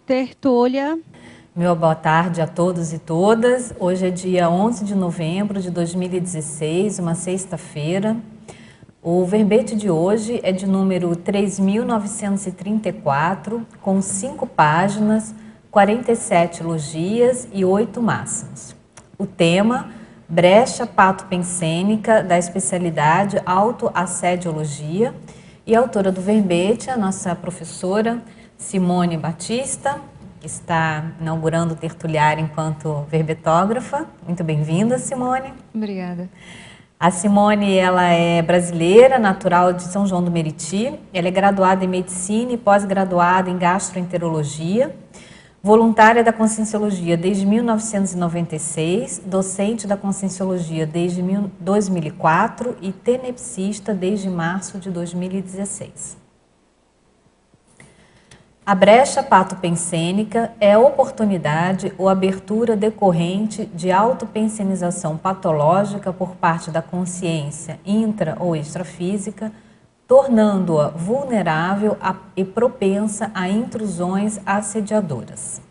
tertúlia. Meu boa tarde a todos e todas. Hoje é dia 11 de novembro de 2016, uma sexta-feira. O verbete de hoje é de número 3.934, com 5 páginas, 47 elogias e 8 máximas. O tema, brecha patopensênica da especialidade autoassediologia, e a autora do verbete, a nossa professora Simone Batista, que está inaugurando o tertuliário enquanto verbetógrafa. Muito bem-vinda, Simone. Obrigada. A Simone, ela é brasileira, natural de São João do Meriti. Ela é graduada em medicina e pós-graduada em gastroenterologia, voluntária da Conscienciologia desde 1996, docente da Conscienciologia desde 2004 e tenepsista desde março de 2016. A brecha patopensênica é a oportunidade ou abertura decorrente de autopensenização patológica por parte da consciência intra- ou extrafísica, tornando-a vulnerável e propensa a intrusões assediadoras.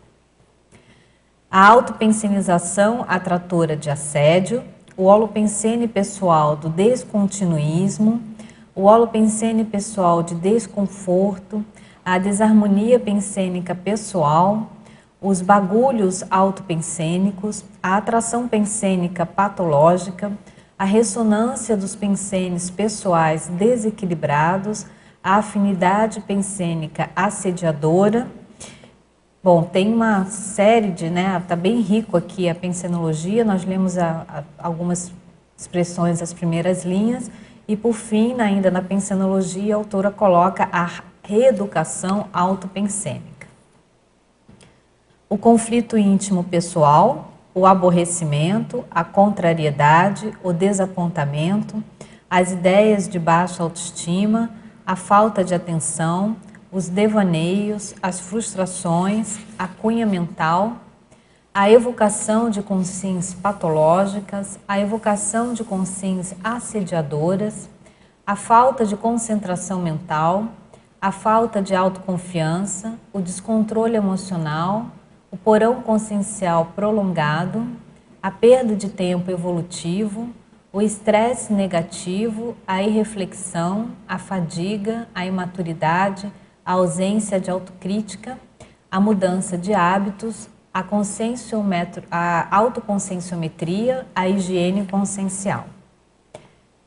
A autopensenização atratora de assédio, o holopensene pessoal do descontinuísmo, o holopensene pessoal de desconforto, a desarmonia pensênica pessoal, os bagulhos autopensênicos, a atração pensênica patológica, a ressonância dos pensênios pessoais desequilibrados, a afinidade pensênica assediadora. Bom, tem uma série de, tá bem rico aqui a pensenologia, nós lemos algumas expressões das primeiras linhas, e por fim, ainda na pensenologia, a autora coloca a reeducação autopensênica. O conflito íntimo pessoal, o aborrecimento, a contrariedade, o desapontamento, as ideias de baixa autoestima, a falta de atenção, os devaneios, as frustrações, a cunha mental, a evocação de consciências patológicas, a evocação de consciências assediadoras, a falta de concentração mental, a falta de autoconfiança, o descontrole emocional, o porão consciencial prolongado, a perda de tempo evolutivo, o estresse negativo, a irreflexão, a fadiga, a imaturidade, a ausência de autocrítica, a mudança de hábitos, a autoconscienciometria, a higiene consciencial.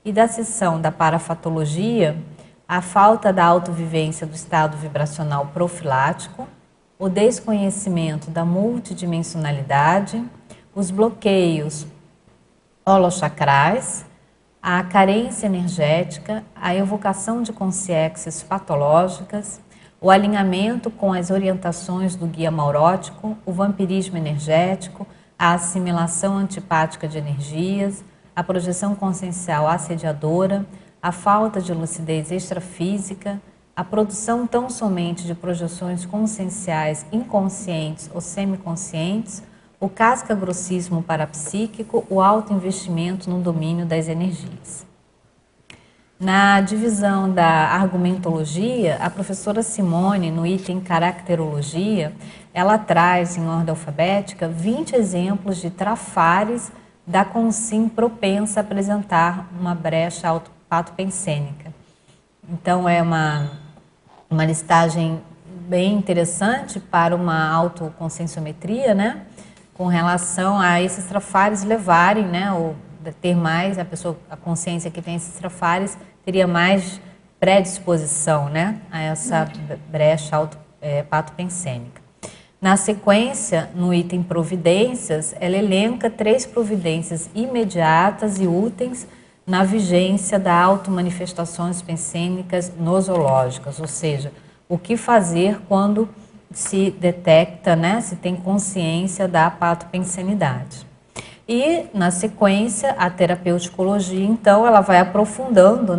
E da seção da parafatologia, a falta da autovivência do estado vibracional profilático, o desconhecimento da multidimensionalidade, os bloqueios holochacrais, a carência energética, a evocação de consciências patológicas, o alinhamento com as orientações do guia maurótico, o vampirismo energético, a assimilação antipática de energias, a projeção consciencial assediadora, a falta de lucidez extrafísica, a produção tão somente de projeções conscienciais inconscientes ou semiconscientes, o casca-grossismo parapsíquico, o alto investimento no domínio das energias. Na divisão da argumentologia, a professora Simone, no item caracterologia, ela traz, em ordem alfabética, 20 exemplos de trafares da consim propensa a apresentar uma brecha patopensênica. Então, é uma listagem bem interessante para uma autoconscienciometria, com relação a esses trafares levarem, ou ter mais, a consciência que tem esses trafares teria mais predisposição, a essa brecha patopensênica. Na sequência, no item providências, ela elenca 3 providências imediatas e úteis na vigência da automanifestações pensênicas nosológicas, ou seja, o que fazer quando se detecta, se tem consciência da patopensenidade. E, na sequência, a terapeuticologia, então, ela vai aprofundando,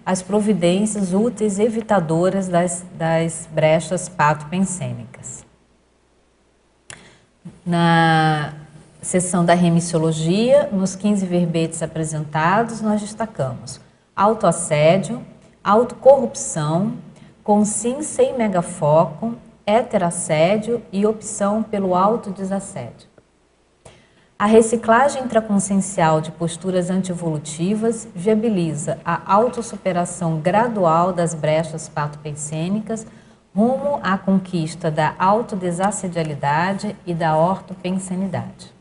as providências úteis evitadoras das brechas patopensênicas. Na seção da remissiologia, nos 15 verbetes apresentados, nós destacamos autoassédio, autocorrupção, consim sem megafoco, heterassédio e opção pelo autodesassédio. A reciclagem intraconsciencial de posturas antievolutivas viabiliza a autossuperação gradual das brechas patopensênicas rumo à conquista da autodesassedialidade e da ortopensenidade.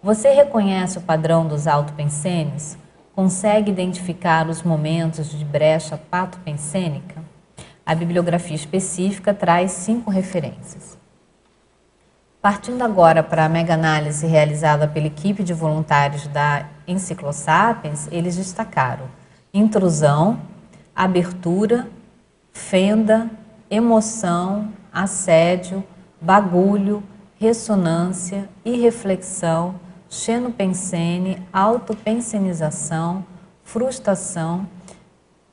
Você reconhece o padrão dos autopensenes? Consegue identificar os momentos de brecha patopensênica? A bibliografia específica traz 5 referências. Partindo agora para a mega-análise realizada pela equipe de voluntários da Enciclosapiens, eles destacaram intrusão, abertura, fenda, emoção, assédio, bagulho, ressonância, irreflexão, xenopensene, autopensenização, frustração,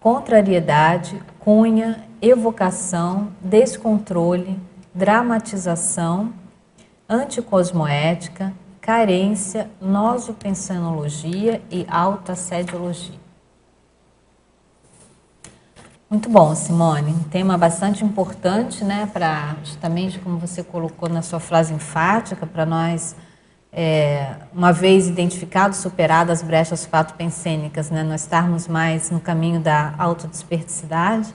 contrariedade, cunha, evocação, descontrole, dramatização, anticosmoética, carência, nosopensenologia e autoassediologia. Muito bom, Simone. Um tema bastante importante, né, para justamente como você colocou na sua frase enfática, para nós, uma vez identificadas, superadas as brechas patopensênicas, né, nós estarmos mais no caminho da autodesperticidade.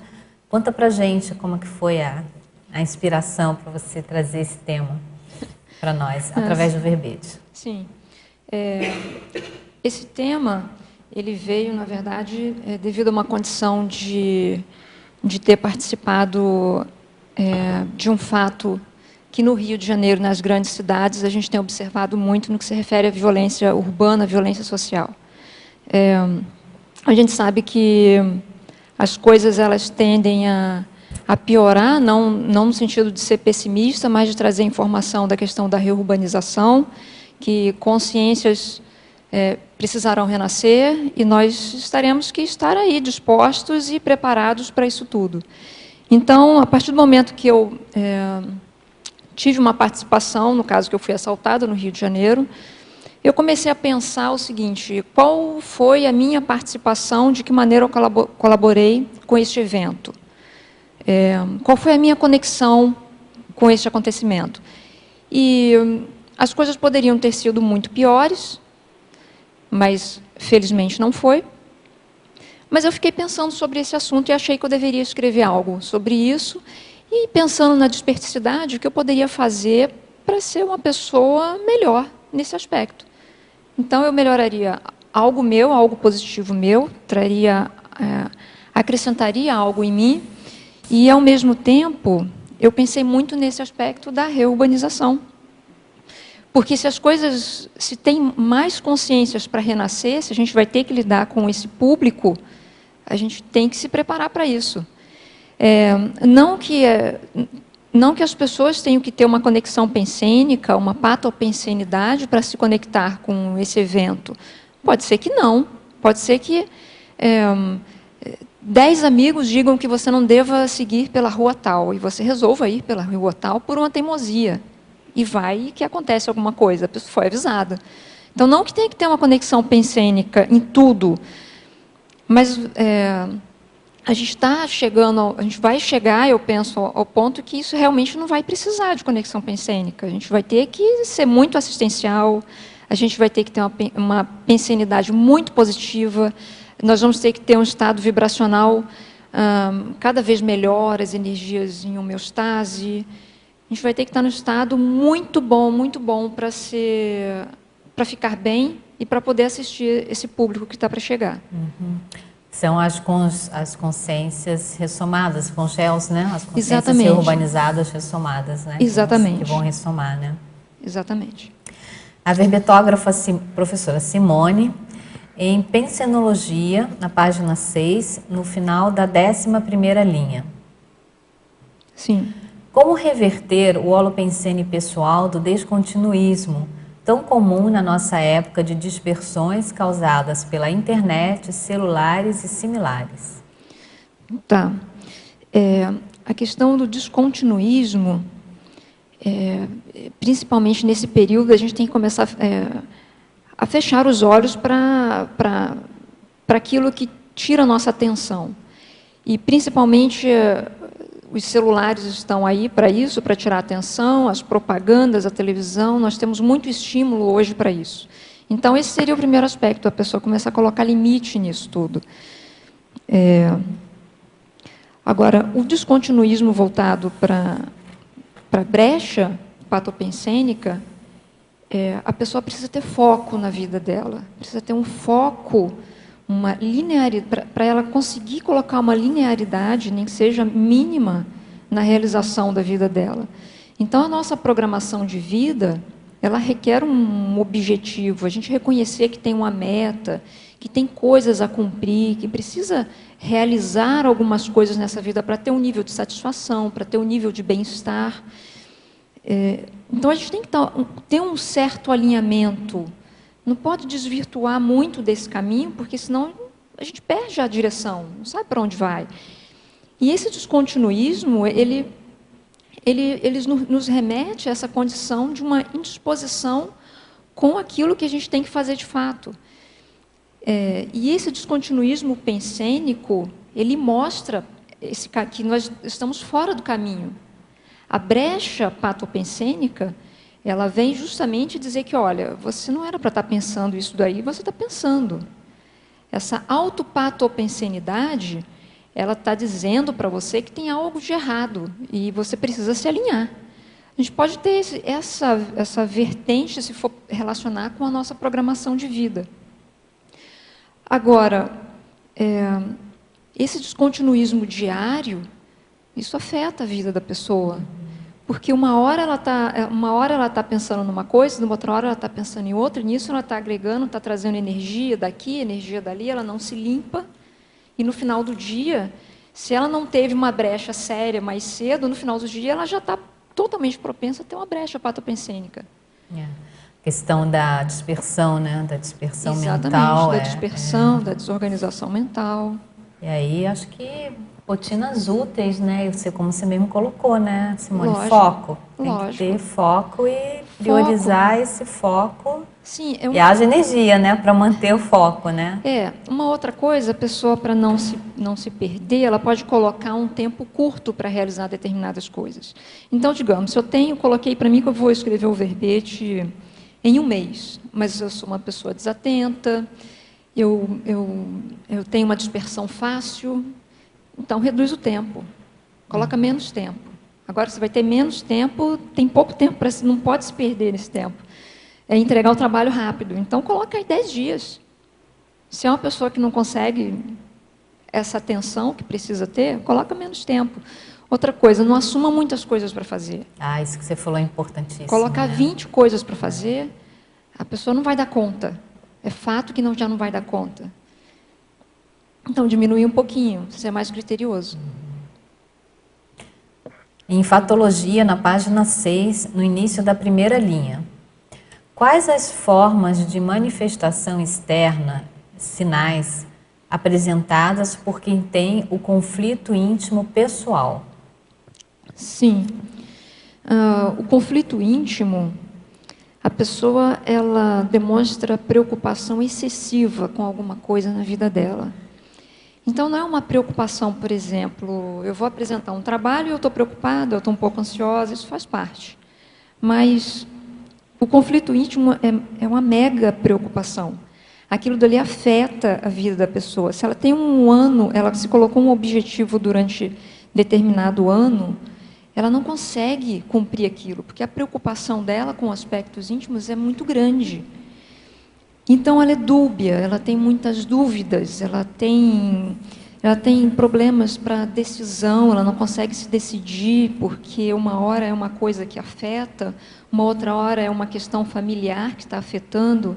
Conta pra gente como que foi a inspiração para você trazer esse tema para nós, através do verbete. Sim. Esse tema, ele veio, na verdade, devido a uma condição de ter participado de um fato que no Rio de Janeiro, nas grandes cidades, a gente tem observado muito no que se refere à violência urbana, à violência social. A gente sabe que as coisas elas tendem a piorar, não no sentido de ser pessimista, mas de trazer informação da questão da reurbanização, que consciências precisarão renascer e nós teremos que estar aí dispostos e preparados para isso tudo. Então, a partir do momento que eu tive uma participação, no caso que eu fui assaltada no Rio de Janeiro, eu comecei a pensar o seguinte: qual foi a minha participação, de que maneira eu colaborei com este evento? Qual foi a minha conexão com este acontecimento? E as coisas poderiam ter sido muito piores, mas felizmente não foi. Mas eu fiquei pensando sobre esse assunto e achei que eu deveria escrever algo sobre isso, e pensando na desperticidade, o que eu poderia fazer para ser uma pessoa melhor nesse aspecto. Então, eu melhoraria algo meu, algo positivo meu, acrescentaria algo em mim, e, ao mesmo tempo, eu pensei muito nesse aspecto da reurbanização. Porque se tem mais consciências para renascer, se a gente vai ter que lidar com esse público, a gente tem que se preparar para isso. Não que as pessoas tenham que ter uma conexão pensênica, uma patopensenidade para se conectar com esse evento. Pode ser que não. Pode ser que 10 amigos digam que você não deva seguir pela rua tal, e você resolva ir pela rua tal por uma teimosia. E vai que acontece alguma coisa, a pessoa foi avisada. Então, não que tenha que ter uma conexão pensênica em tudo, mas a gente vai chegar, eu penso, ao ponto que isso realmente não vai precisar de conexão pensênica. A gente vai ter que ser muito assistencial, a gente vai ter que ter uma pensenidade muito positiva, nós vamos ter que ter um estado vibracional cada vez melhor, as energias em homeostase. A gente vai ter que estar num estado muito bom para ficar bem e para poder assistir esse público que está para chegar. Uhum. São as consciências ressomadas, congels, né? As consciências Exatamente. Reurbanizadas ressomadas, né? Exatamente. Que vão ressomar, né? Exatamente. A verbetógrafa professora Simone, em Pensenologia, na página 6, no final da 11ª linha. Sim. Como reverter o holopensene pessoal do descontinuísmo, tão comum na nossa época de dispersões causadas pela internet, celulares e similares? Tá. A questão do descontinuísmo, principalmente nesse período, a gente tem que começar a fechar os olhos para aquilo que tira a nossa atenção. E, principalmente, os celulares estão aí para isso, para tirar a atenção, as propagandas, a televisão, nós temos muito estímulo hoje para isso. Então, esse seria o primeiro aspecto, a pessoa começar a colocar limite nisso tudo. Agora, o descontinuísmo voltado para a brecha patopensênica, a pessoa precisa ter foco na vida dela, precisa ter um foco, uma linearidade, para ela conseguir colocar uma linearidade, nem que seja mínima, na realização da vida dela. Então, a nossa programação de vida, ela requer um objetivo, a gente reconhecer que tem uma meta, que tem coisas a cumprir, que precisa realizar algumas coisas nessa vida para ter um nível de satisfação, para ter um nível de bem-estar. Então, a gente tem que ter um certo alinhamento. Não pode desvirtuar muito desse caminho, porque senão a gente perde a direção, não sabe para onde vai. E esse descontinuísmo, ele nos remete a essa condição de uma indisposição com aquilo que a gente tem que fazer de fato. E esse descontinuísmo pensênico, ele mostra que nós estamos fora do caminho. A brecha patopensênica, ela vem justamente dizer que, olha, você não era para estar pensando isso daí, você está pensando. Essa autopatopensenidade, ela está dizendo para você que tem algo de errado e você precisa se alinhar. A gente pode ter essa vertente se for relacionar com a nossa programação de vida. Agora, esse descontinuísmo diário, isso afeta a vida da pessoa. Porque uma hora ela está pensando numa coisa, numa outra hora ela está pensando em outra, e nisso ela está agregando, está trazendo energia daqui, energia dali, ela não se limpa, e no final do dia, se ela não teve uma brecha séria mais cedo, no final do dia ela já está totalmente propensa a ter uma brecha patopensênica. Questão da dispersão, né? Da dispersão Exatamente, mental. Da dispersão, da desorganização mental. E aí, acho que rotinas úteis, né? Como você mesmo colocou, né, Simone? Lógico, foco. Tem lógico. que ter foco e priorizar esse foco. Sim, E haja energia, né? Para manter o foco, né? Uma outra coisa, a pessoa, para não se perder, ela pode colocar um tempo curto para realizar determinadas coisas. Então, digamos, se eu coloquei para mim que eu vou escrever o verbete em 1 mês, mas eu sou uma pessoa desatenta, eu tenho uma dispersão fácil, então reduz o tempo, coloca menos tempo. Agora, você vai ter menos tempo, tem pouco tempo, não pode se perder nesse tempo. É entregar o trabalho rápido, então coloca aí 10 dias. Se é uma pessoa que não consegue essa atenção que precisa ter, coloca menos tempo. Outra coisa, não assuma muitas coisas para fazer. Isso que você falou é importantíssimo. Colocar, né? 20 coisas para fazer, a pessoa não vai dar conta. É fato que já não vai dar conta. Então, diminuir um pouquinho, ser mais criterioso. Em Fatologia, na página 6, no início da primeira linha. Quais as formas de manifestação externa, sinais, apresentadas por quem tem o conflito íntimo pessoal? Sim. O conflito íntimo, a pessoa ela demonstra preocupação excessiva com alguma coisa na vida dela. Então, não é uma preocupação, por exemplo, eu vou apresentar um trabalho e eu estou preocupada, eu estou um pouco ansiosa, isso faz parte. Mas o conflito íntimo é uma mega preocupação. Aquilo dali afeta a vida da pessoa. Se ela tem um ano, ela se colocou um objetivo durante determinado ano, ela não consegue cumprir aquilo, porque a preocupação dela com aspectos íntimos é muito grande. Então, ela é dúbia, ela tem muitas dúvidas, ela tem problemas para decisão, ela não consegue se decidir, porque uma hora é uma coisa que afeta, uma outra hora é uma questão familiar que está afetando,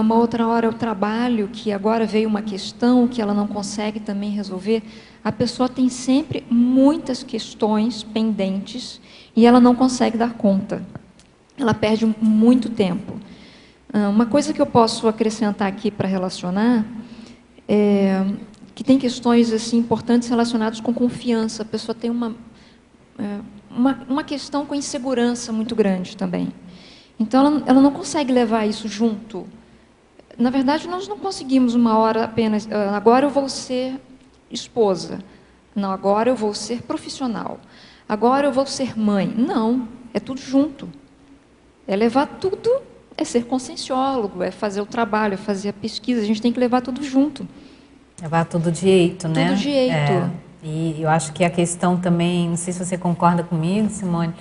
uma outra hora é o trabalho, que agora veio uma questão que ela não consegue também resolver. A pessoa tem sempre muitas questões pendentes e ela não consegue dar conta. Ela perde muito tempo. Uma coisa que eu posso acrescentar aqui para relacionar é que tem questões assim, importantes relacionadas com confiança. A pessoa tem uma questão com insegurança muito grande também. Então, ela não consegue levar isso junto. Na verdade, nós não conseguimos uma hora apenas, agora eu vou ser esposa, Não, agora eu vou ser profissional. Agora eu vou ser mãe. Não, é tudo junto. É levar tudo, é ser conscienciólogo, é fazer o trabalho, é fazer a pesquisa. A gente tem que levar tudo junto. Levar tudo direito, né? Tudo direito. E eu acho que a questão também, não sei se você concorda comigo, Simone,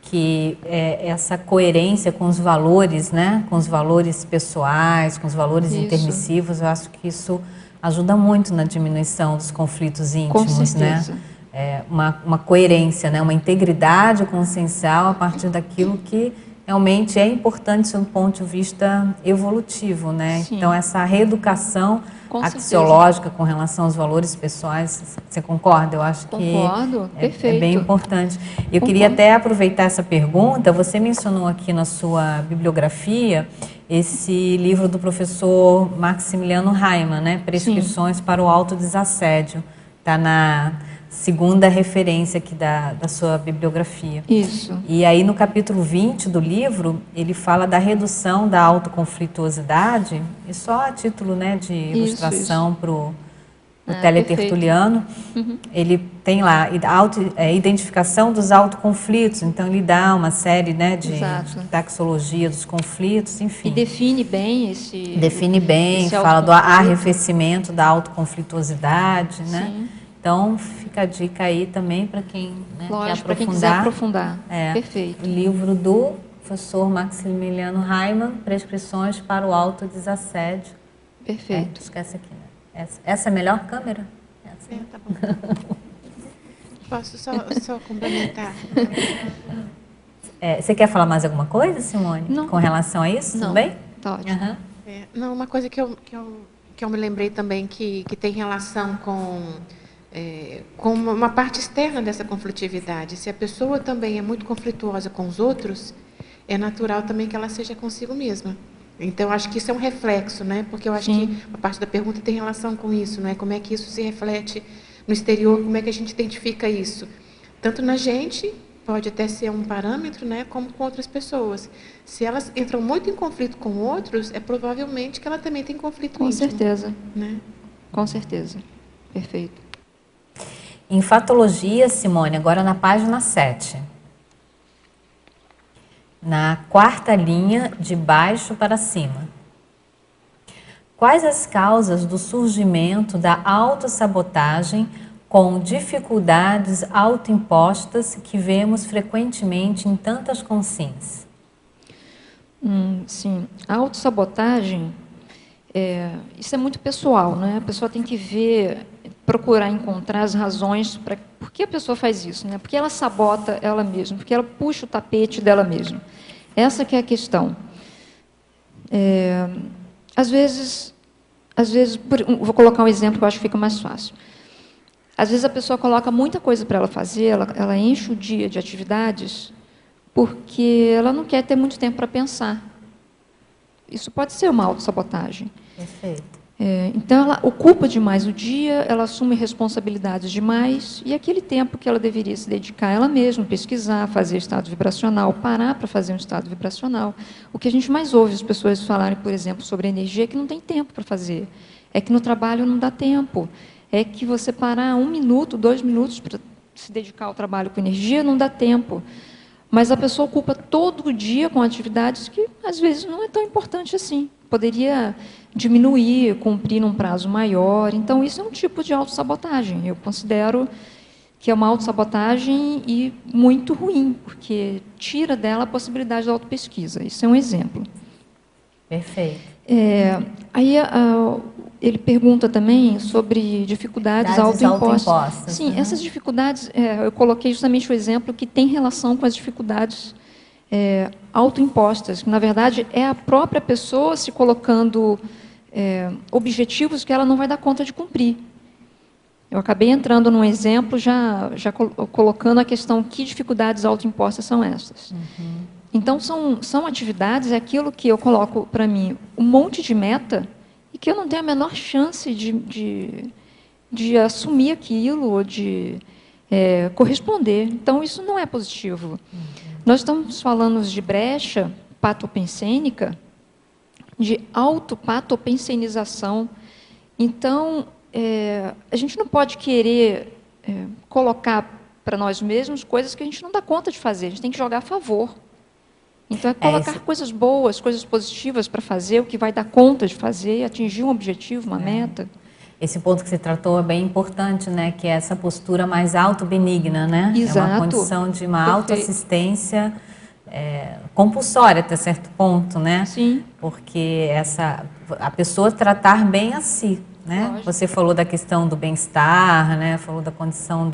que essa coerência com os valores, né? Com os valores pessoais, com os valores intermissivos, eu acho que isso ajuda muito na diminuição dos conflitos íntimos, com certeza. né? Uma coerência, né? Uma integridade consciencial a partir daquilo que realmente é importante do ponto de vista evolutivo, né? Sim. Então, essa reeducação axiológica com relação aos valores pessoais, você concorda? Eu acho que é bem importante. Eu queria até aproveitar essa pergunta, você mencionou aqui na sua bibliografia esse livro do professor Maximiliano Haimann, né? Prescrições para o autodesassédio, está na segunda referência aqui da sua bibliografia. Isso. E aí no capítulo 20 do livro, ele fala da redução da autoconflituosidade, e só a título, né, de ilustração para o teletertuliano, ele tem lá identificação dos autoconflitos, então ele dá uma série, né, de taxologia dos conflitos, enfim. E define bem esse... Define bem, fala do arrefecimento da autoconflituosidade, né? Sim. Então, fica a dica aí também para quem, né, quer quiser aprofundar. Perfeito. O livro do professor Maximiliano Haimann, Prescrições para o Autodesassédio. Perfeito. Esquece aqui, né? Essa é a melhor câmera? Tá bom. Posso só complementar? Você quer falar mais alguma coisa, Simone? Não. Com relação a isso? Não. Tudo bem? Tá ótimo. Não, uma coisa que eu me lembrei também que tem relação com uma parte externa dessa conflitividade. Se a pessoa também é muito conflituosa com os outros, é natural também que ela seja consigo mesma. Então, acho que isso é um reflexo, né? Porque eu acho que a parte da pergunta tem relação com isso, né? Como é que isso se reflete no exterior, como é que a gente identifica isso? Tanto na gente, pode até ser um parâmetro, né? Como com outras pessoas. Se elas entram muito em conflito com outros, é provavelmente que ela também tem conflito íntimo. Com certeza. Né? Com certeza. Perfeito. Em Fatologia, Simone, agora na página 7. Na quarta linha, de baixo para cima. Quais as causas do surgimento da autossabotagem com dificuldades autoimpostas que vemos frequentemente em tantas consciências? Sim. A autossabotagem, isso é muito pessoal, né? A pessoa tem que ver, procurar encontrar as razões para por que a pessoa faz isso, né? Porque ela sabota ela mesma, porque ela puxa o tapete dela mesma. Essa que é a questão. Às vezes, vou colocar um exemplo que eu acho que fica mais fácil. Às vezes a pessoa coloca muita coisa para ela fazer, ela enche o dia de atividades porque ela não quer ter muito tempo para pensar. Isso pode ser uma autossabotagem. Perfeito. Então, ela ocupa demais o dia, ela assume responsabilidades demais, e aquele tempo que ela deveria se dedicar a ela mesma, pesquisar, fazer estado vibracional, parar para fazer um estado vibracional. O que a gente mais ouve as pessoas falarem, por exemplo, sobre energia, é que não tem tempo para fazer, é que no trabalho não dá tempo, é que você parar 1 minuto, 2 minutos para se dedicar ao trabalho com energia, não dá tempo. Mas a pessoa ocupa todo o dia com atividades que, às vezes, não é tão importante assim. Poderia diminuir, cumprir num prazo maior. Então, isso é um tipo de autossabotagem. Eu considero que é uma autossabotagem e muito ruim, porque tira dela a possibilidade da autopesquisa. Isso é um exemplo. Perfeito. Aí ele pergunta também sobre dificuldades autoimpostas. Sim, essas dificuldades, eu coloquei justamente o exemplo que tem relação com as dificuldades autoimpostas, que, na verdade, é a própria pessoa se colocando objetivos que ela não vai dar conta de cumprir. Eu acabei entrando num exemplo, já colocando a questão que dificuldades autoimpostas são essas. Então, são atividades, é aquilo que eu coloco para mim, um monte de meta, e que eu não tenho a menor chance de assumir aquilo ou de corresponder. Então, isso não é positivo. Nós estamos falando de brecha patopensênica, de autopatopensenização. Então, a gente não pode querer colocar para nós mesmos coisas que a gente não dá conta de fazer, a gente tem que jogar a favor. Então, é colocar coisas boas, coisas positivas para fazer, o que vai dar conta de fazer, atingir um objetivo, uma meta. Esse ponto que você tratou é bem importante, né? Que é essa postura mais autobenigna, né? Exato. É uma condição de uma autoassistência compulsória até certo ponto, né? Sim. Porque a pessoa tratar bem a si, né? Lógico. Você falou da questão do bem-estar, né? Falou da condição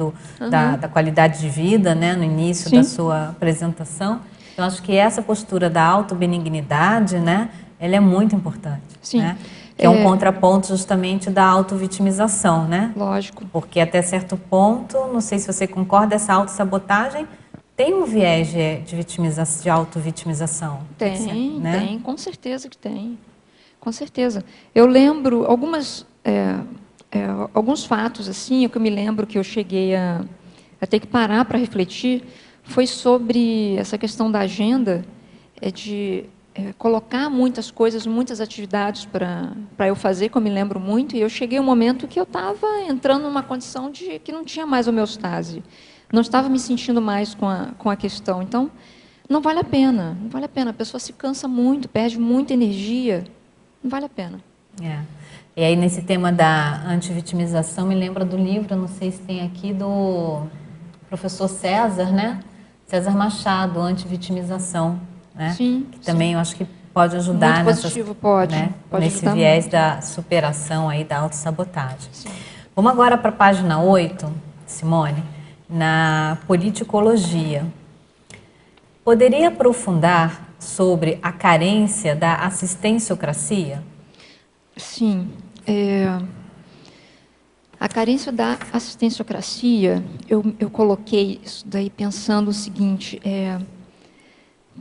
da qualidade de vida, né? No início da sua apresentação. Então, acho que essa postura da autobenignidade, né? Ela é muito importante. Sim. Né? Que é um contraponto justamente da autovitimização, né? Lógico. Porque até certo ponto, não sei se você concorda, essa autossabotagem tem um viés de autovitimização. Tem, né? Tem, com certeza que tem. Com certeza. Eu lembro alguns fatos, assim, que eu me lembro que eu cheguei a ter que parar para refletir, foi sobre essa questão da agenda, de colocar muitas coisas, muitas atividades para eu fazer, que eu me lembro muito, e eu cheguei a um momento que eu estava entrando numa condição de que não tinha mais homeostase, não estava me sentindo mais com a questão. Então, não vale a pena, a pessoa se cansa muito, perde muita energia, não vale a pena. E aí, nesse tema da antivitimização, me lembra do livro, não sei se tem aqui, do professor César, né? César Machado, Antivitimização. Né? Sim, que também eu acho que pode ajudar muito positivo, pode nesse ajudar viés muito. da superação aí da autossabotagem. Vamos agora para a página 8, Simone, na politicologia. Poderia aprofundar sobre a carência da assistenciocracia? Sim. A carência da assistenciocracia, eu coloquei isso daí pensando o seguinte,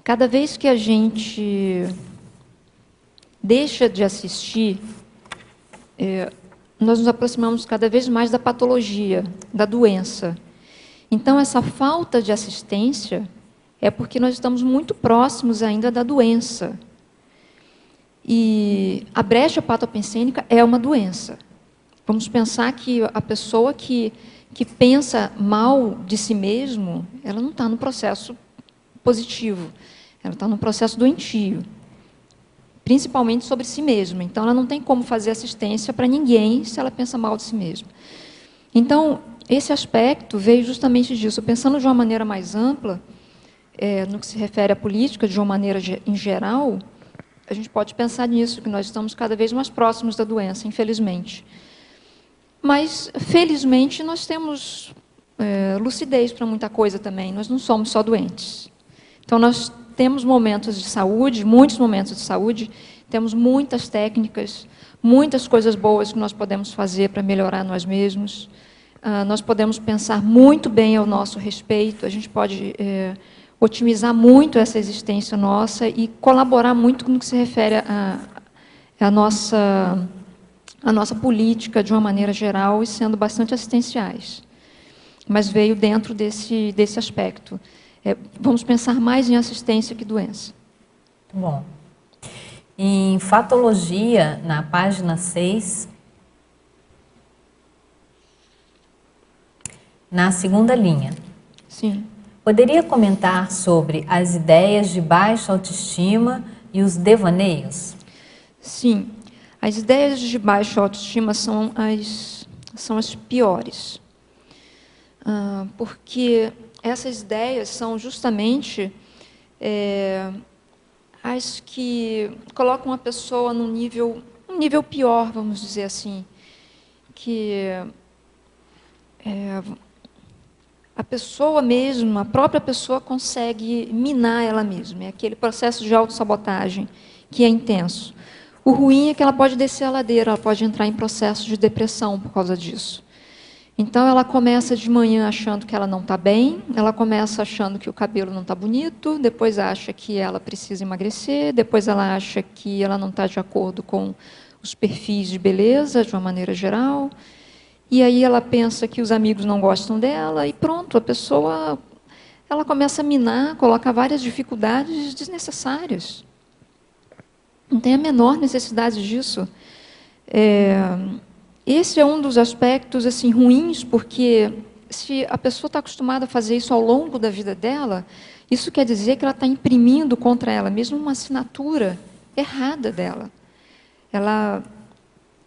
cada vez que a gente deixa de assistir, nós nos aproximamos cada vez mais da patologia, da doença. Então, essa falta de assistência é porque nós estamos muito próximos ainda da doença. E a brecha patopensênica é uma doença. Vamos pensar que a pessoa que pensa mal de si mesmo, ela não está no processo positivo, ela está no processo doentio, principalmente sobre si mesma. Então, ela não tem como fazer assistência para ninguém se ela pensa mal de si mesma. Então, esse aspecto veio justamente disso. Pensando de uma maneira mais ampla, no que se refere à política, de uma maneira em geral, a gente pode pensar nisso, que nós estamos cada vez mais próximos da doença, infelizmente. Mas, felizmente, nós temos lucidez para muita coisa também, nós não somos só doentes. Então, nós temos momentos de saúde, muitos momentos de saúde, temos muitas técnicas, muitas coisas boas que nós podemos fazer para melhorar nós mesmos. Nós podemos pensar muito bem ao nosso respeito, a gente pode otimizar muito essa existência nossa e colaborar muito no que se refere à nossa política de uma maneira geral e sendo bastante assistenciais. Mas veio dentro desse aspecto. Vamos pensar mais em assistência que doença. Bom. Em fatologia, na página 6, na segunda linha. Sim. Poderia comentar sobre as ideias de baixa autoestima e os devaneios? Sim. As ideias de baixa autoestima são as piores. Porque essas ideias são justamente as que colocam a pessoa num nível pior, vamos dizer assim, que a pessoa mesma, a própria pessoa consegue minar ela mesma. É aquele processo de autossabotagem que é intenso. O ruim é que ela pode descer a ladeira, ela pode entrar em processo de depressão por causa disso. Então, ela começa de manhã achando que ela não está bem, ela começa achando que o cabelo não está bonito, depois acha que ela precisa emagrecer, depois ela acha que ela não está de acordo com os perfis de beleza, de uma maneira geral, e aí ela pensa que os amigos não gostam dela, e pronto, a pessoa ela começa a minar, coloca várias dificuldades desnecessárias. Não tem a menor necessidade disso. Esse é um dos aspectos assim ruins, porque se a pessoa está acostumada a fazer isso ao longo da vida dela, isso quer dizer que ela está imprimindo contra ela mesmo uma assinatura errada dela. Ela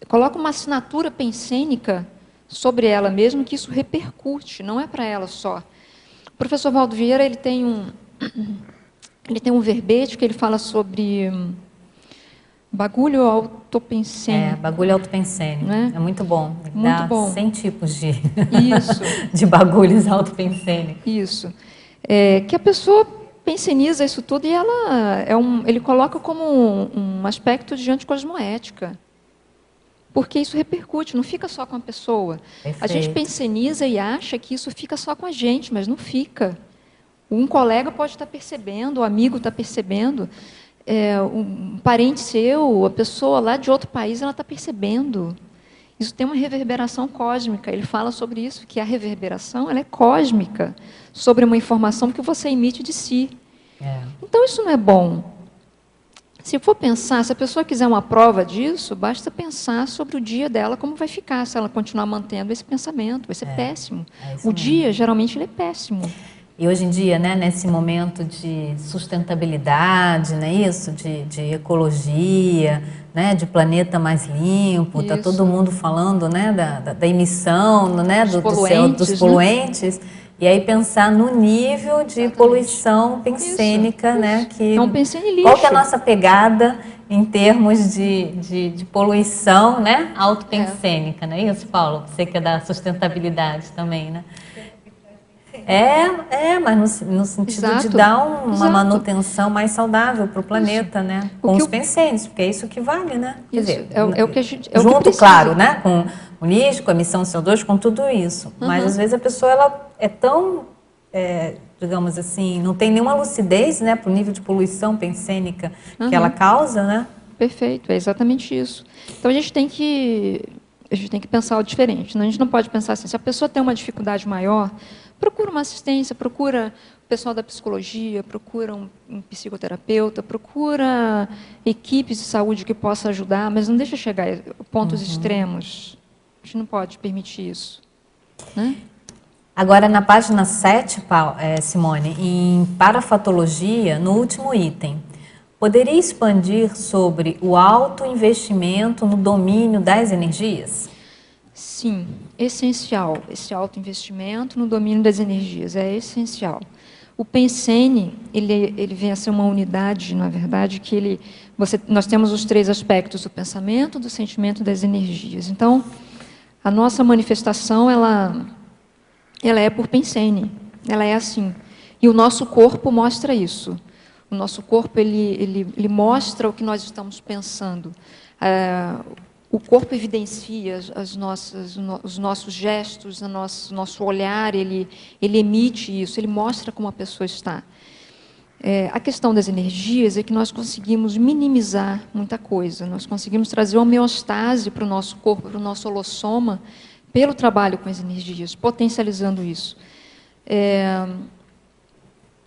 coloca uma assinatura pensênica sobre ela mesma, que isso repercute, não é para ela só. O professor Valdo Vieira, ele tem um verbete que ele fala sobre bagulho autopensênico. Bagulho autopensênico, né? É muito bom. Muito Dá bom. 100 tipos de, Isso. de bagulhos autopensênicos. Isso. Que a pessoa penseniza isso tudo e ela ele coloca como um aspecto de anticosmoética. Porque isso repercute, não fica só com a pessoa. Perfeito. A gente penseniza e acha que isso fica só com a gente, mas não fica. Um colega pode estar percebendo, o amigo está percebendo, um parente seu, a pessoa lá de outro país, ela está percebendo. Isso tem uma reverberação cósmica. Ele fala sobre isso, que a reverberação ela é cósmica, sobre uma informação que você emite de si. Então, isso não é bom. Se for pensar, se a pessoa quiser uma prova disso, basta pensar sobre o dia dela, como vai ficar, se ela continuar mantendo esse pensamento. Vai ser péssimo. O dia, geralmente, ele é péssimo. E hoje em dia, né, nesse momento de sustentabilidade, né, isso, de ecologia, né, de planeta mais limpo, está todo mundo falando, né, da emissão, né, dos poluentes. Né? E aí pensar no nível de poluição pensênica, né? Que, então, pensem em lixo. Qual que é a nossa pegada em termos de poluição, né? Autopensênica, não é isso, Paulo? Você que é da sustentabilidade também, né? Mas no sentido de dar uma manutenção mais saudável para o planeta, né? Com os pensênios, porque é isso que vale, né? Quer dizer, é o que a gente... junto, claro, né? Com o lixo, com a emissão de CO2, com tudo isso. Mas, às vezes, a pessoa ela é tão, digamos assim, não tem nenhuma lucidez, né? Para o nível de poluição pensênica que ela causa, né? Perfeito, é exatamente isso. Então, a gente tem que pensar o diferente. A gente não pode pensar assim, se a pessoa tem uma dificuldade maior, procura uma assistência, procura o pessoal da psicologia, procura um psicoterapeuta, procura equipes de saúde que possa ajudar, mas não deixa chegar a pontos extremos. A gente não pode permitir isso. Né? Agora, na página 7, Simone, em parafatologia, no último item, poderia expandir sobre o autoinvestimento no domínio das energias? Sim, essencial. Esse autoinvestimento no domínio das energias é essencial. O Pensene, ele vem a ser uma unidade, na verdade, que nós temos os 3 aspectos do pensamento, do sentimento e das energias. Então, a nossa manifestação, ela é por Pensene, ela é assim. E o nosso corpo mostra isso. O nosso corpo, ele mostra o que nós estamos pensando. O corpo evidencia os nossos gestos, o nosso olhar, ele emite isso, ele mostra como a pessoa está. A questão das energias é que nós conseguimos minimizar muita coisa, nós conseguimos trazer homeostase para o nosso corpo, para o nosso holossoma, pelo trabalho com as energias, potencializando isso.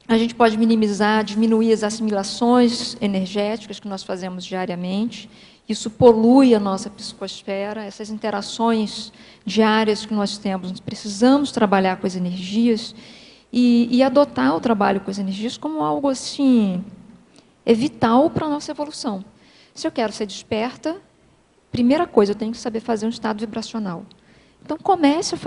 A gente pode minimizar, diminuir as assimilações energéticas que nós fazemos diariamente. Isso polui a nossa psicosfera, essas interações diárias que nós temos. Nós precisamos trabalhar com as energias e adotar o trabalho com as energias como algo assim, vital para a nossa evolução. Se eu quero ser desperta, primeira coisa, eu tenho que saber fazer um estado vibracional. Então, comece a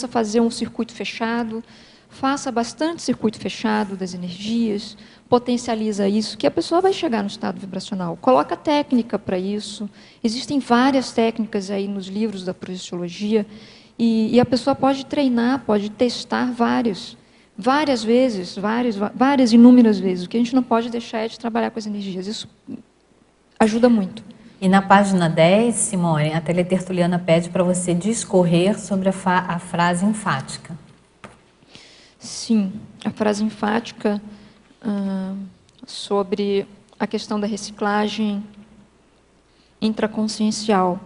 fazer um circuito fechado, faça bastante circuito fechado das energias, potencializa isso, que a pessoa vai chegar no estado vibracional. Coloca técnica para isso. Existem várias técnicas aí nos livros da projeciologia e a pessoa pode treinar, pode testar várias vezes, várias inúmeras vezes. O que a gente não pode deixar é de trabalhar com as energias. Isso ajuda muito. E na página 10, Simone, a teletertuliana pede para você discorrer sobre a frase enfática. Sim, a frase enfática sobre a questão da reciclagem intraconsciencial.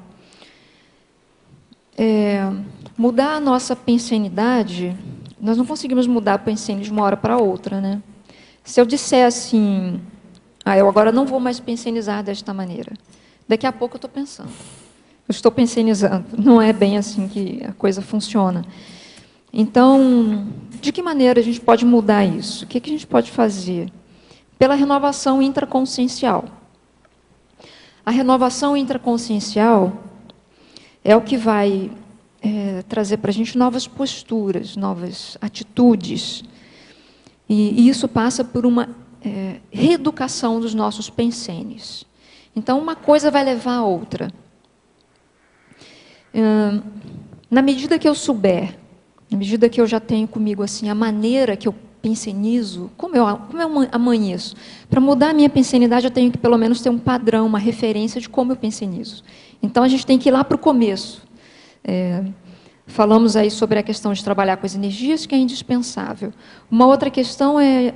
Mudar a nossa pensenidade, nós não conseguimos mudar a pensene de uma hora para outra, né? Se eu disser assim, eu agora não vou mais pensenizar desta maneira, daqui a pouco eu estou pensando. Eu estou pensenizando. Não é bem assim que a coisa funciona. Então, de que maneira a gente pode mudar isso? O que a gente pode fazer? Pela renovação intraconsciencial. A renovação intraconsciencial é o que vai trazer para a gente novas posturas, novas atitudes. E isso passa por uma reeducação dos nossos pensenes. Então, uma coisa vai levar a outra. Na medida que eu souber, na medida que eu já tenho comigo assim, a maneira que eu pensenizo, como eu amanheço? Para mudar a minha pensenidade, eu tenho que pelo menos ter um padrão, uma referência de como eu pensenizo. Então, a gente tem que ir lá para o começo. Falamos aí sobre a questão de trabalhar com as energias, que é indispensável. Uma outra questão é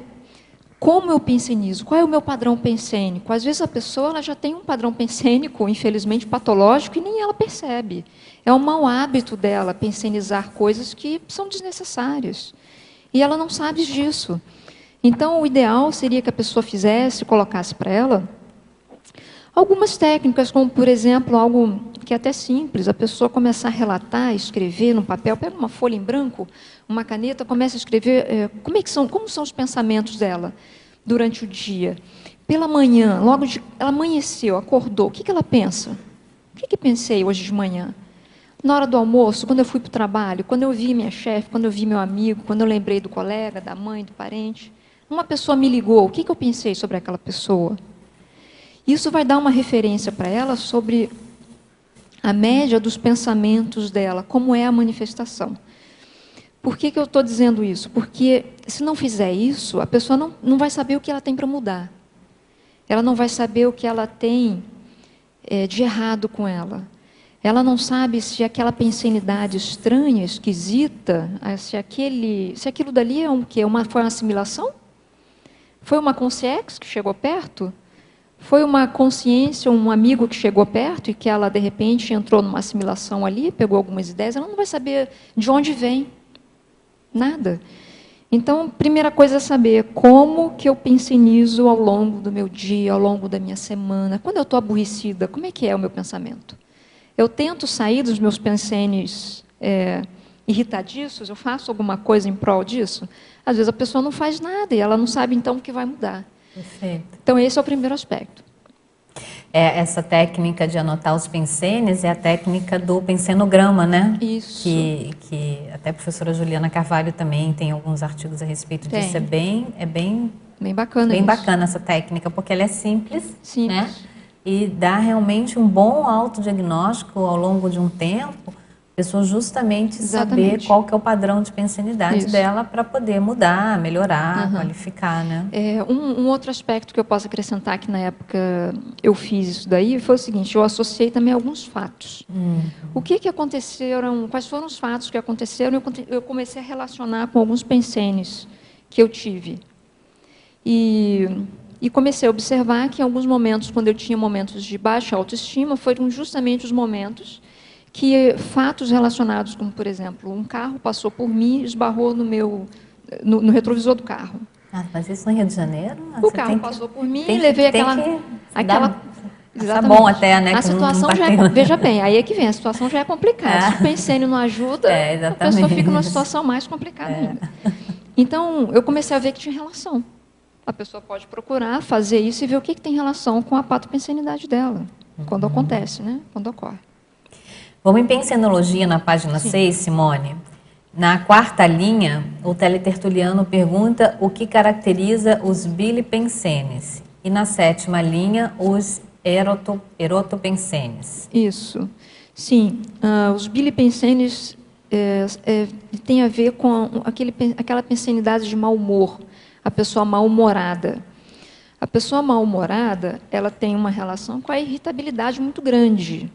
como eu pensenizo, qual é o meu padrão pensênico? Às vezes a pessoa ela já tem um padrão pensênico, infelizmente patológico, e nem ela percebe. É um mau hábito dela pensenizar coisas que são desnecessárias. E ela não sabe disso. Então, o ideal seria que a pessoa fizesse, colocasse para ela algumas técnicas, como, por exemplo, algo que é até simples, a pessoa começar a relatar, escrever no papel, pega uma folha em branco, uma caneta, começa a escrever como são os pensamentos dela durante o dia. Pela manhã, ela amanheceu, acordou, o que ela pensa? O que pensei hoje de manhã? Na hora do almoço, quando eu fui para o trabalho, quando eu vi minha chefe, quando eu vi meu amigo, quando eu lembrei do colega, da mãe, do parente, uma pessoa me ligou, o que eu pensei sobre aquela pessoa? Isso vai dar uma referência para ela sobre a média dos pensamentos dela, como é a manifestação. Por que eu estou dizendo isso? Porque, se não fizer isso, a pessoa não vai saber o que ela tem para mudar. Ela não vai saber o que ela tem de errado com ela. Ela não sabe se aquela pensenidade estranha, esquisita, se aquilo dali é o quê? Foi uma assimilação? Foi uma consciência que chegou perto? Foi uma consciência, um amigo que chegou perto e que ela, de repente, entrou numa assimilação ali, pegou algumas ideias, ela não vai saber de onde vem. Nada. Então, primeira coisa é saber como que eu pensenizo ao longo do meu dia, ao longo da minha semana. Quando eu estou aborrecida, como é que é o meu pensamento? Eu tento sair dos meus pensenes irritadiços, eu faço alguma coisa em prol disso? Às vezes a pessoa não faz nada e ela não sabe, então, o que vai mudar. Perfeito. Então, esse é o primeiro aspecto. Essa técnica de anotar os pensenes é a técnica do pensenograma, né? Isso. Que até a professora Juliana Carvalho também tem alguns artigos a respeito disso. É bem bacana bem isso. bacana essa técnica, porque ela é simples. Simples. Né? E dá realmente um bom autodiagnóstico ao longo de um tempo, a pessoa justamente saber qual que é o padrão de pensenidade dela para poder mudar, melhorar, qualificar, né? Um outro aspecto que eu posso acrescentar, que na época eu fiz isso daí, foi o seguinte, eu associei também alguns fatos. O que aconteceram, quais foram os fatos que aconteceram, eu comecei a relacionar com alguns pensenes que eu tive. E comecei a observar que em alguns momentos, quando eu tinha momentos de baixa autoestima, foram justamente os momentos que fatos relacionados, como, por exemplo, um carro passou por mim e esbarrou no retrovisor do carro. Mas isso no Rio de Janeiro? O carro passou por mim e levei aquela Tá bom até, né? A situação já é, veja bem, aí é que vem, a situação já é complicada. Se o pensênio não ajuda, a pessoa fica numa situação mais complicada ainda. Então, eu comecei a ver que tinha relação. A pessoa pode procurar fazer isso e ver o que tem relação com a patopensenidade dela, quando acontece, né? Quando ocorre. Vamos em pensenologia na página 6, Simone. Na quarta linha, o teletertuliano pergunta o que caracteriza os bilipensenes. E na sétima linha, os erotopensenes. Isso. Sim, os bilipensenes têm a ver com aquela pensenidade de mau humor, a pessoa mal-humorada. A pessoa mal-humorada, ela tem uma relação com a irritabilidade muito grande.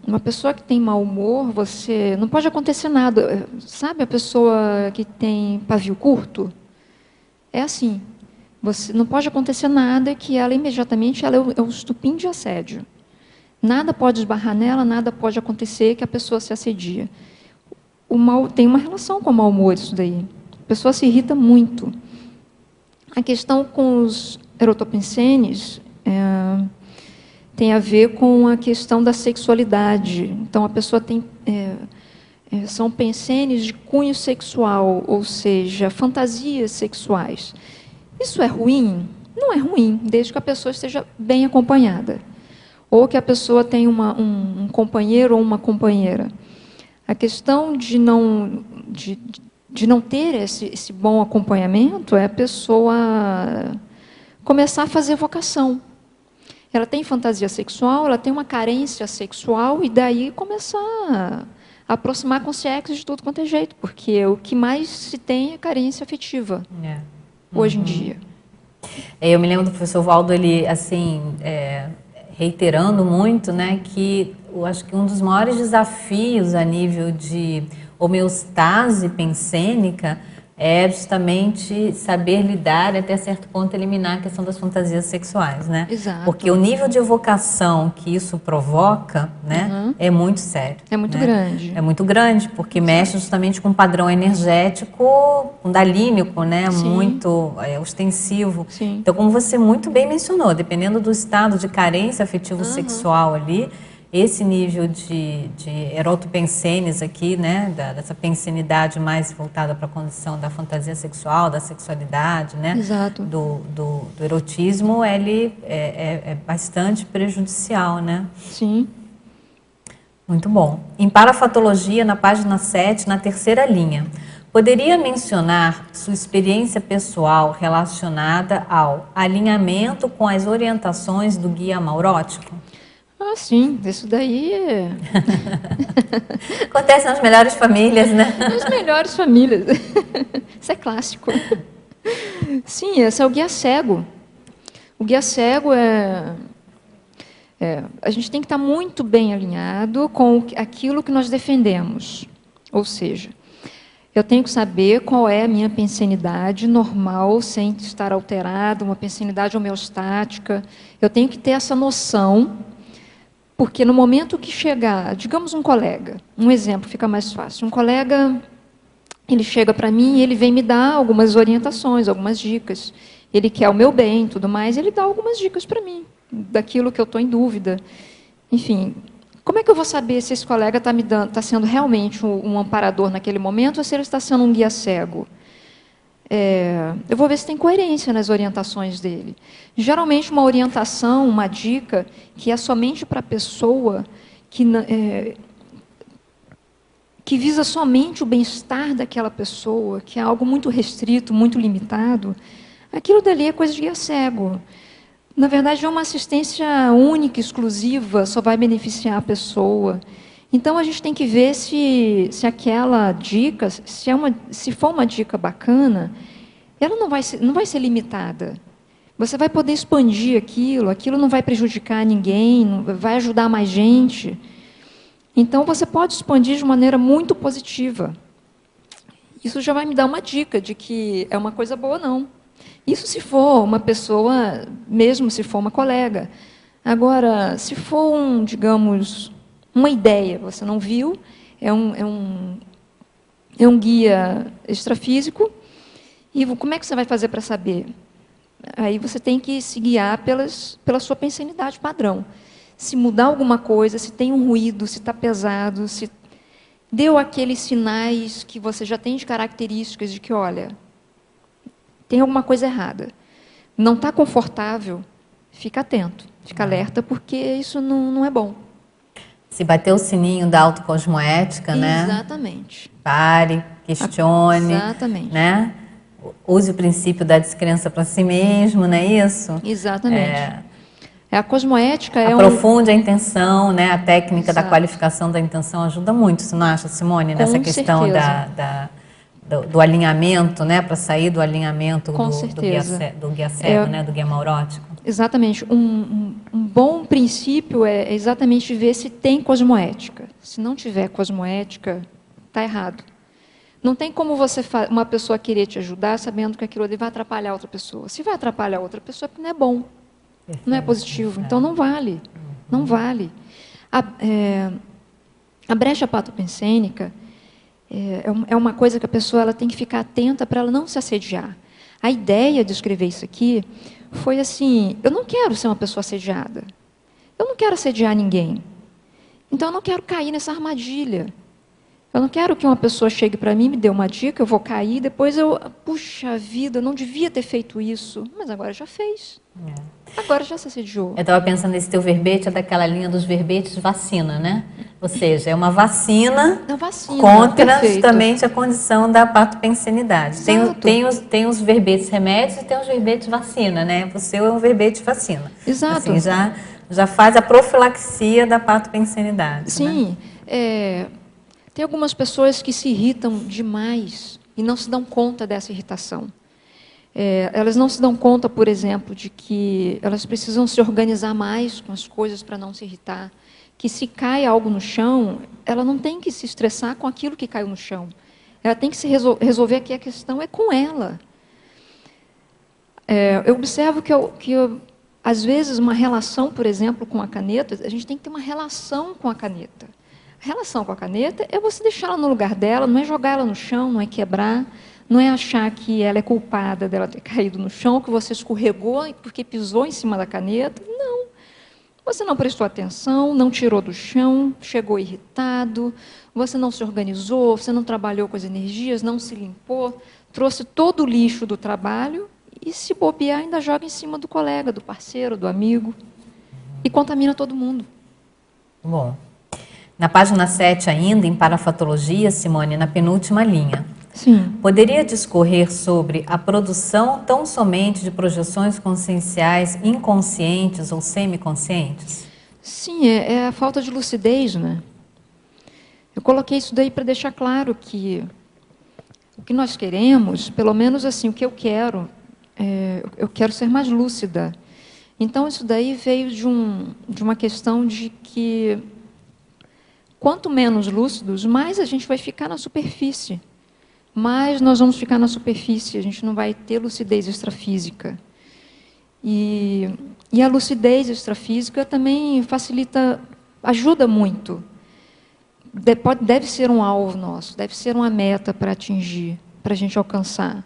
Uma pessoa que tem mau humor, não pode acontecer nada. Sabe a pessoa que tem pavio curto? É assim. Não pode acontecer nada que ela imediatamente é um estupim de assédio. Nada pode esbarrar nela, nada pode acontecer que a pessoa se assedia. Tem uma relação com o mau humor isso daí. A pessoa se irrita muito. A questão com os erotopensenes tem a ver com a questão da sexualidade. Então, a pessoa são pensenes de cunho sexual, ou seja, fantasias sexuais. Isso é ruim? Não é ruim, desde que a pessoa esteja bem acompanhada. Ou que a pessoa tenha um companheiro ou uma companheira. A questão de não ter esse bom acompanhamento é a pessoa começar a fazer vocação. Ela tem fantasia sexual, ela tem uma carência sexual, e daí começar a aproximar com o sexo de tudo quanto é jeito, porque o que mais se tem é carência afetiva, hoje em dia. Eu me lembro do professor Valdo, ele, assim, reiterando muito, né, que eu acho que um dos maiores desafios a nível de homeostase pensênica é justamente saber lidar e até certo ponto eliminar a questão das fantasias sexuais, né? Exato. Porque o nível de evocação que isso provoca, né, é muito sério. É muito né? grande. É muito grande, porque mexe justamente com um padrão energético kundalínico, né, Sim. muito ostensivo. Sim. Então, como você muito bem mencionou, dependendo do estado de carência afetivo-sexual ali, esse nível de erotopensenes aqui, né, dessa pensenidade mais voltada para a condição da fantasia sexual, da sexualidade, né, Exato. do erotismo, ele é bastante prejudicial, né? Sim. Muito bom. Em parafatologia, na página 7, na terceira linha, poderia mencionar sua experiência pessoal relacionada ao alinhamento com as orientações do guia maurótico? Ah, sim, isso daí Acontece nas melhores famílias, né? As melhores famílias. Isso é clássico. Sim, esse é o guia cego. O guia cego a gente tem que estar muito bem alinhado com aquilo que nós defendemos. Ou seja, eu tenho que saber qual é a minha pensenidade normal, sem estar alterada, uma pensenidade homeostática. Eu tenho que ter essa noção, porque no momento que chegar, digamos um colega, um exemplo fica mais fácil. Um colega, ele chega para mim e ele vem me dar algumas orientações, algumas dicas. Ele quer o meu bem e tudo mais, ele dá algumas dicas para mim, daquilo que eu estou em dúvida. Enfim, como é que eu vou saber se esse colega está sendo realmente um amparador naquele momento ou se ele está sendo um guia cego? Eu vou ver se tem coerência nas orientações dele. Geralmente, uma orientação, uma dica, que é somente para a pessoa que visa somente o bem-estar daquela pessoa, que é algo muito restrito, muito limitado, aquilo dali é coisa de guia cego. Na verdade, é uma assistência única, exclusiva, só vai beneficiar a pessoa. Então, a gente tem que ver se aquela dica, se for uma dica bacana, ela não vai ser limitada. Você vai poder expandir aquilo não vai prejudicar ninguém, vai ajudar mais gente. Então, você pode expandir de maneira muito positiva. Isso já vai me dar uma dica de que é uma coisa boa, não. Isso se for uma pessoa, mesmo se for uma colega. Agora, se for digamos, uma ideia, você não viu, é um guia extrafísico, e como é que você vai fazer para saber? Aí você tem que se guiar pela sua pensenidade padrão. Se mudar alguma coisa, se tem um ruído, se está pesado, se deu aqueles sinais que você já tem de características de que, olha, tem alguma coisa errada. Não está confortável, fica atento, fica alerta, porque isso não é bom. Se bater o sininho da autocosmoética, né? Exatamente. Pare, questione. Exatamente. Né? Use o princípio da descrença para si mesmo, não é isso? Exatamente. A cosmoética aprofunde a intenção, né? A técnica Exato. da qualificação da intenção ajuda muito, você não acha, Simone? Nessa questão do alinhamento, né? Para sair do alinhamento do guia cego, né? Do guia maurótico. Exatamente. Um bom princípio é exatamente ver se tem cosmoética. Se não tiver cosmoética, está errado. Não tem como uma pessoa querer te ajudar sabendo que aquilo ali vai atrapalhar outra pessoa. Se vai atrapalhar outra pessoa, é porque não é bom. Perfeito, não é positivo. Então, não vale. Não vale. A brecha patopensênica é uma coisa que a pessoa ela tem que ficar atenta para ela não se assediar. A ideia de escrever isso aqui foi assim, eu não quero ser uma pessoa assediada. Eu não quero assediar ninguém. Então, eu não quero cair nessa armadilha. Eu não quero que uma pessoa chegue para mim, me dê uma dica, eu vou cair, depois puxa vida, eu não devia ter feito isso. Mas agora já fez. Agora já se assediou. Eu estava pensando nesse teu verbete, é daquela linha dos verbetes vacina, né? Ou seja, é uma vacina, contra perfeito. justamente a condição da patopensenidade. Tem os verbetes remédios e tem os verbetes vacina, né? O seu é um verbete vacina. Exato. Assim, já faz a profilaxia da patopensenidade. Sim. Né? Tem algumas pessoas que se irritam demais e não se dão conta dessa irritação. Elas não se dão conta, por exemplo, de que elas precisam se organizar mais com as coisas para não se irritar. Que se cai algo no chão, ela não tem que se estressar com aquilo que caiu no chão. Ela tem que se resolver que a questão é com ela. Eu observo que às vezes, uma relação, por exemplo, com a caneta, a gente tem que ter uma relação com a caneta. A relação com a caneta é você deixar ela no lugar dela, não é jogar ela no chão, não é quebrar, não é achar que ela é culpada dela ter caído no chão, que você escorregou porque pisou em cima da caneta. Não. Você não prestou atenção, não tirou do chão, chegou irritado, você não se organizou, você não trabalhou com as energias, não se limpou, trouxe todo o lixo do trabalho e, se bobear, ainda joga em cima do colega, do parceiro, do amigo e contamina todo mundo. Bom, na página 7 ainda, em parafatologia, Simone, na penúltima linha. Sim. Poderia discorrer sobre a produção tão somente de projeções conscienciais inconscientes ou semiconscientes? Sim, é a falta de lucidez, né? Eu coloquei isso daí para deixar claro que o que nós queremos, pelo menos assim, o que eu quero ser mais lúcida. Então, isso daí veio de uma questão de que quanto menos lúcidos, mais a gente vai ficar na superfície. Mais nós vamos ficar na superfície, a gente não vai ter lucidez extrafísica. E a lucidez extrafísica também facilita, ajuda muito. Deve ser um alvo nosso, deve ser uma meta para atingir, para a gente alcançar.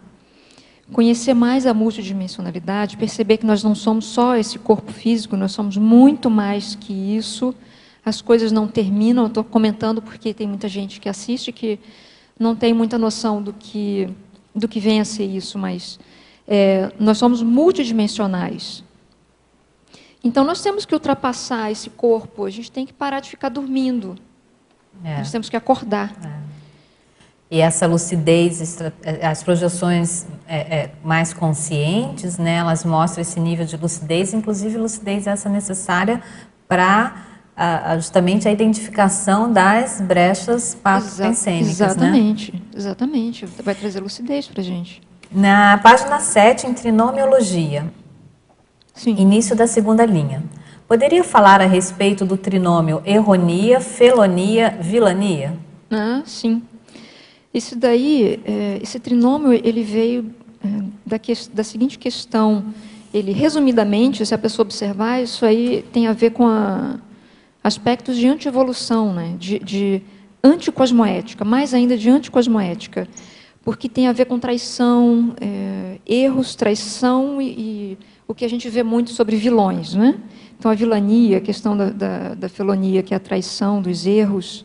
Conhecer mais a multidimensionalidade, perceber que nós não somos só esse corpo físico, nós somos muito mais que isso. As coisas não terminam, eu estou comentando porque tem muita gente que assiste que não tem muita noção do que vem a ser isso, mas nós somos multidimensionais. Então, nós temos que ultrapassar esse corpo, a gente tem que parar de ficar dormindo. Nós temos que acordar. E essa lucidez, as projeções mais conscientes, né, elas mostram esse nível de lucidez, inclusive lucidez essa necessária para justamente a identificação das brechas patopensênicas. Exatamente, né? Exatamente. Vai trazer lucidez para a gente. Na página 7, em trinomiologia, Sim. Início da segunda linha. Poderia falar a respeito do trinômio erronia, felonia, vilania? Sim. Isso daí, esse trinômio, ele veio da seguinte questão. Ele, resumidamente, se a pessoa observar, isso aí tem a ver com aspectos de antievolução, né? de anticosmoética, mais ainda de anticosmoética, porque tem a ver com traição, erros, traição e o que a gente vê muito sobre vilões. Né? Então, a vilania, a questão da felonia, que é a traição dos erros.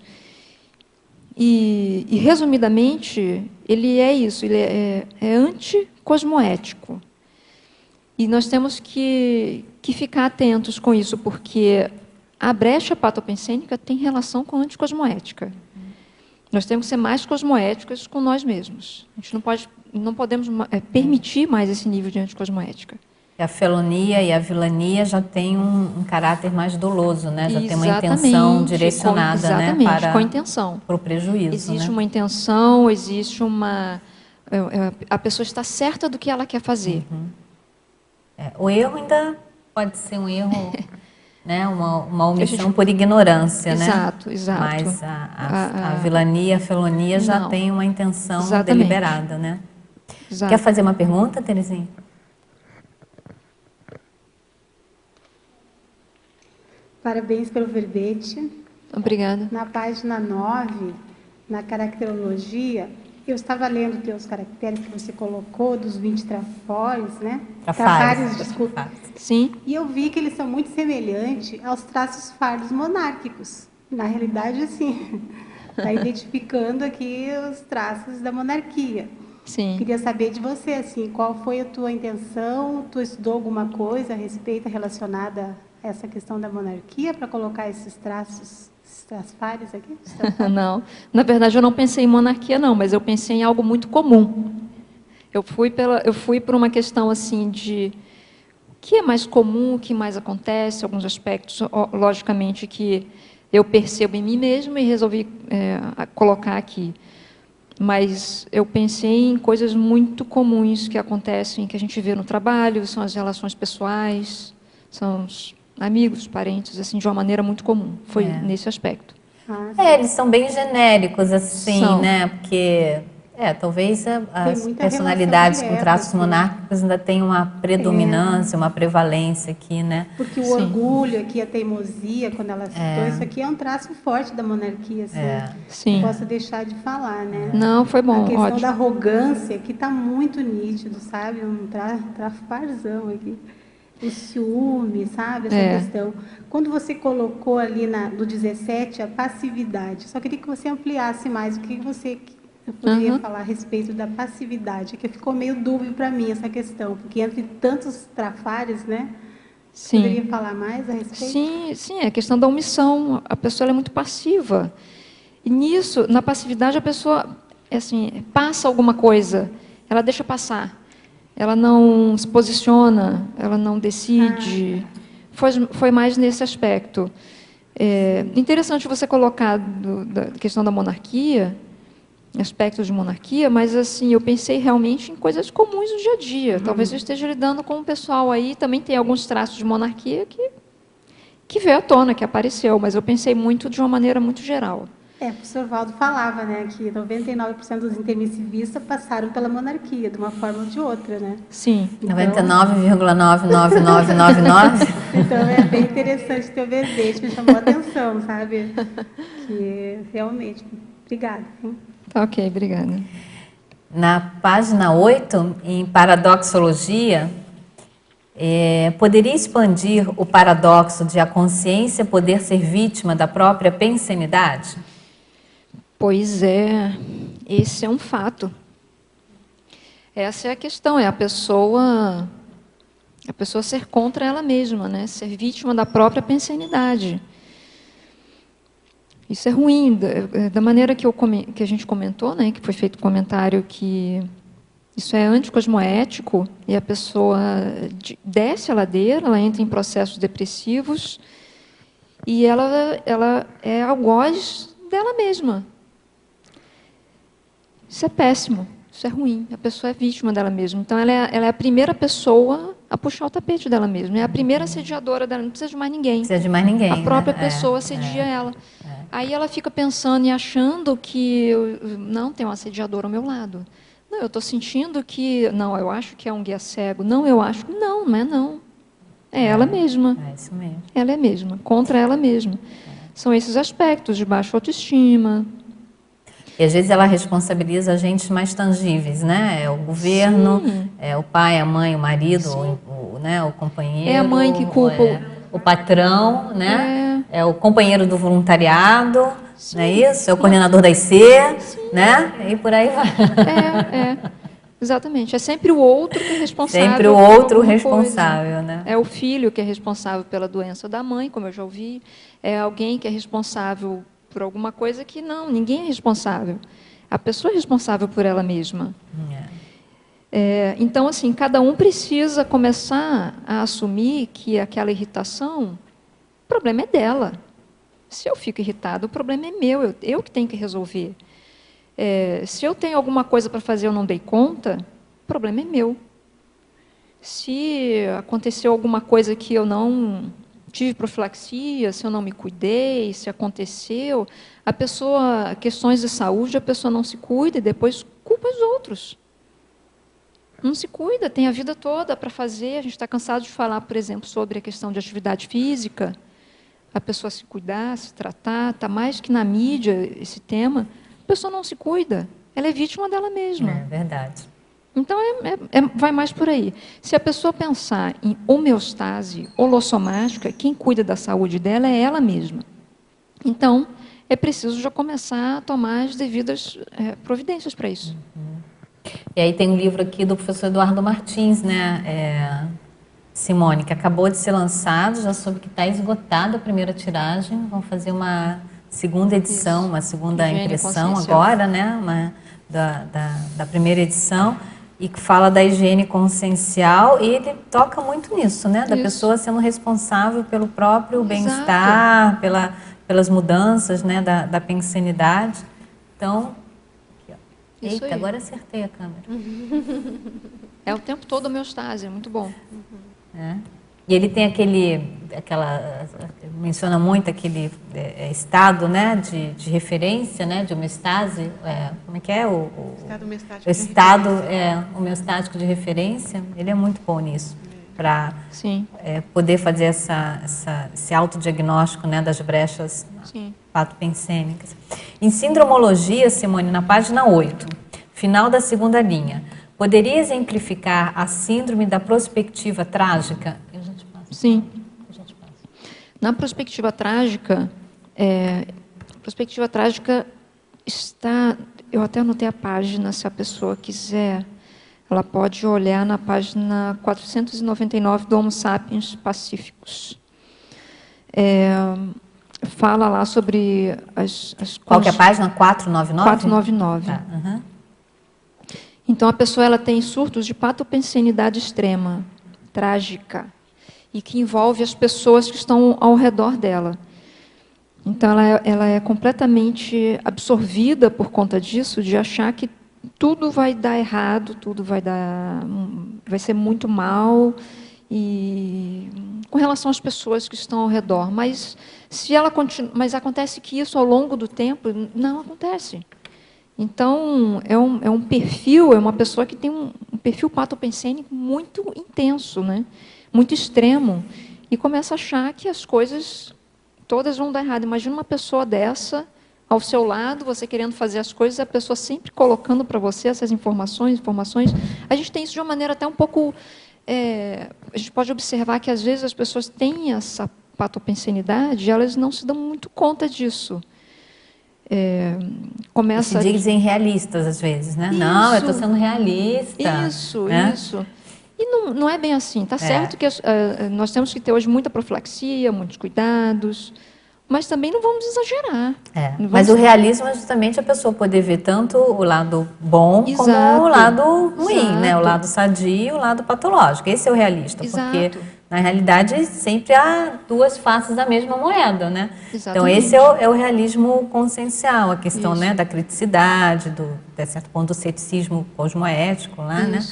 E resumidamente, ele é isso, ele é anticosmoético. E nós temos que ficar atentos com isso, porque a brecha patopensênica tem relação com a anticosmoética. Nós temos que ser mais cosmoéticas com nós mesmos. A gente não podemos permitir mais esse nível de anticosmoética. A felonia e a vilania já têm um caráter mais doloso, né? Já tem uma intenção direcionada, exatamente, com a intenção. Para o prejuízo. Existe uma intenção, existe uma... a pessoa está certa do que ela quer fazer. O erro ainda pode ser um erro... Né, uma omissão por ignorância, exato, né? Exato. Mas a vilania, a felonia já tem uma intenção deliberada, né? Exato. Quer fazer uma pergunta, Terezinha? Parabéns pelo verbete. Obrigada. Na página 9, na caracterologia, eu estava lendo teus caracteres que você colocou, dos 20 trafores, né? Trafares, desculpa. Sim. E eu vi que eles são muito semelhantes aos traços fardos monárquicos. Na realidade, assim, Está identificando aqui os traços da monarquia. Sim. Queria saber de você, assim, qual foi a tua intenção? Tu estudou alguma coisa a respeito relacionada a essa questão da monarquia para colocar esses traços, esses traços aqui? Não, na verdade eu não pensei em monarquia não, mas eu pensei em algo muito comum. Eu fui por uma questão assim de o que é mais comum, o que mais acontece, alguns aspectos, logicamente, que eu percebo em mim mesmo e resolvi colocar aqui. Mas eu pensei em coisas muito comuns que acontecem, que a gente vê no trabalho, são as relações pessoais, são os amigos, parentes, assim, de uma maneira muito comum. Foi nesse aspecto. Eles são bem genéricos, assim, São. né? Porque, talvez as personalidades com traços assim, monárquicos ainda tenham uma predominância, uma prevalência aqui, né? Porque o orgulho aqui, a teimosia, quando ela citou, isso aqui é um traço forte da monarquia, assim. Sim. Não posso deixar de falar, né? Não, foi bom, a questão ótimo. da arrogância que está muito nítido, sabe? Um trafarzão aqui. O ciúme, sabe? Essa questão. Quando você colocou ali no 17 a passividade, só queria que você ampliasse mais o que você poderia falar a respeito da passividade, que ficou meio dúbio para mim essa questão, porque entre tantos trafares, né? Sim. Poderia falar mais a respeito? Sim, é a questão da omissão. A pessoa ela é muito passiva. E nisso, na passividade, a pessoa assim, passa alguma coisa, ela deixa passar. Ela não se posiciona, ela não decide. Foi mais nesse aspecto. Interessante você colocar da questão da monarquia, aspectos de monarquia, mas assim, eu pensei realmente em coisas comuns do dia a dia. Talvez eu esteja lidando com o pessoal aí, também tem alguns traços de monarquia que veio à tona, que apareceu, mas eu pensei muito de uma maneira muito geral. O professor Valdo falava, né, que 99% dos intermissivistas passaram pela monarquia, de uma forma ou de outra, né? Sim. Então, 99,99999. Então, é bem interessante teu verbete, me chamou a atenção, sabe? Que, realmente, obrigada. Hein? Tá ok, obrigada. Na página 8, em paradoxologia, poderia expandir o paradoxo de a consciência poder ser vítima da própria pensenidade? Pois é, esse é um fato. Essa é a questão, é a pessoa ser contra ela mesma, né? Ser vítima da própria pensenidade. Isso é ruim, da maneira que a gente comentou, né? Que foi feito o comentário que isso é anticosmoético e a pessoa desce a ladeira, ela entra em processos depressivos e ela é algoz dela mesma. Isso é péssimo, isso é ruim. A pessoa é vítima dela mesma. Então, ela é a primeira pessoa a puxar o tapete dela mesma. É a primeira assediadora dela, não precisa de mais ninguém. Não precisa de mais ninguém. A própria pessoa assedia ela. Aí ela fica pensando e achando que não tem um assediador ao meu lado. Não, eu estou sentindo que... Não, eu acho que é um guia cego. Não, eu acho... Não, não é não. É ela mesma. É isso mesmo. Ela é mesma, contra ela mesma. São esses aspectos de baixa autoestima. E às vezes ela responsabiliza agentes mais tangíveis, né? É o governo, é o pai, a mãe, o marido, o companheiro. É a mãe que culpa o patrão, né? É o companheiro do voluntariado, não é isso? É o coordenador da IC, né? E por aí vai. Exatamente. É sempre o outro que é responsável. Sempre o outro responsável, né? É o filho que é responsável pela doença da mãe, como eu já ouvi. É alguém que é responsável por alguma coisa que não, ninguém é responsável. A pessoa é responsável por ela mesma. Então, assim, cada um precisa começar a assumir que aquela irritação, o problema é dela. Se eu fico irritado, o problema é meu, eu que tenho que resolver. Se eu tenho alguma coisa para fazer e eu não dei conta, o problema é meu. Se aconteceu alguma coisa que eu não tive profilaxia, se eu não me cuidei, se aconteceu, questões de saúde, a pessoa não se cuida e depois culpa os outros. Não se cuida, tem a vida toda para fazer. A gente está cansado de falar, por exemplo, sobre a questão de atividade física, a pessoa se cuidar, se tratar, está mais que na mídia esse tema. A pessoa não se cuida, ela é vítima dela mesma. É verdade. Então, vai mais por aí. Se a pessoa pensar em homeostase holossomática, quem cuida da saúde dela é ela mesma. Então, é preciso já começar a tomar as devidas providências para isso. E aí tem um livro aqui do professor Eduardo Martins, né, Simone, que acabou de ser lançado, já soube que está esgotada a primeira tiragem, vão fazer uma segunda edição, uma segunda impressão agora, né, da primeira edição, e que fala da higiene consciencial, e ele toca muito nisso, né, da pessoa sendo responsável pelo próprio bem-estar, pelas mudanças, né, da pensenidade. Então, aqui, ó. Eita, agora acertei a câmera. É o tempo todo homeostase, é muito bom. E ele tem menciona muito aquele estado, né, de referência, né, de homeostase, como é que é? O estado homeostático de referência. Ele é muito bom nisso, para poder fazer esse autodiagnóstico, né, das brechas patopensênicas. Em sindromologia, Simone, na página 8, final da segunda linha, poderia exemplificar a síndrome da prospectiva trágica? Sim. Na prospectiva trágica, está... Eu até anotei a página, se a pessoa quiser, ela pode olhar na página 499 do Homo Sapiens Pacíficos. Fala lá sobre as Qual que é a página? 499? 499. Tá. Então, a pessoa ela tem surtos de patopensenidade extrema, trágica, e que envolve as pessoas que estão ao redor dela. Então, ela é completamente absorvida por conta disso, de achar que tudo vai dar errado, tudo vai ser muito mal, e com relação às pessoas que estão ao redor. Mas mas acontece que isso ao longo do tempo não acontece. Então, é um perfil, é uma pessoa que tem um perfil patopensênico muito intenso, né? Muito extremo, e começa a achar que as coisas todas vão dar errado. Imagina uma pessoa dessa ao seu lado, você querendo fazer as coisas, a pessoa sempre colocando para você essas informações. A gente tem isso de uma maneira até um pouco... a gente pode observar que, às vezes, as pessoas têm essa patopensenidade e elas não se dão muito conta disso. Se dizem realistas, às vezes, né? Isso. Não, eu estou sendo realista. Isso. E não é bem assim. Está certo que nós temos que ter hoje muita profilaxia, muitos cuidados, mas também não vamos exagerar. Mas o realismo é justamente a pessoa poder ver tanto o lado bom como o lado ruim, né? O lado sadio e o lado patológico. Esse é o realista, porque na realidade sempre há duas faces da mesma moeda, né? Então esse é o realismo consciencial, a questão, né, da criticidade, de certo ponto do ceticismo cosmoético lá, né?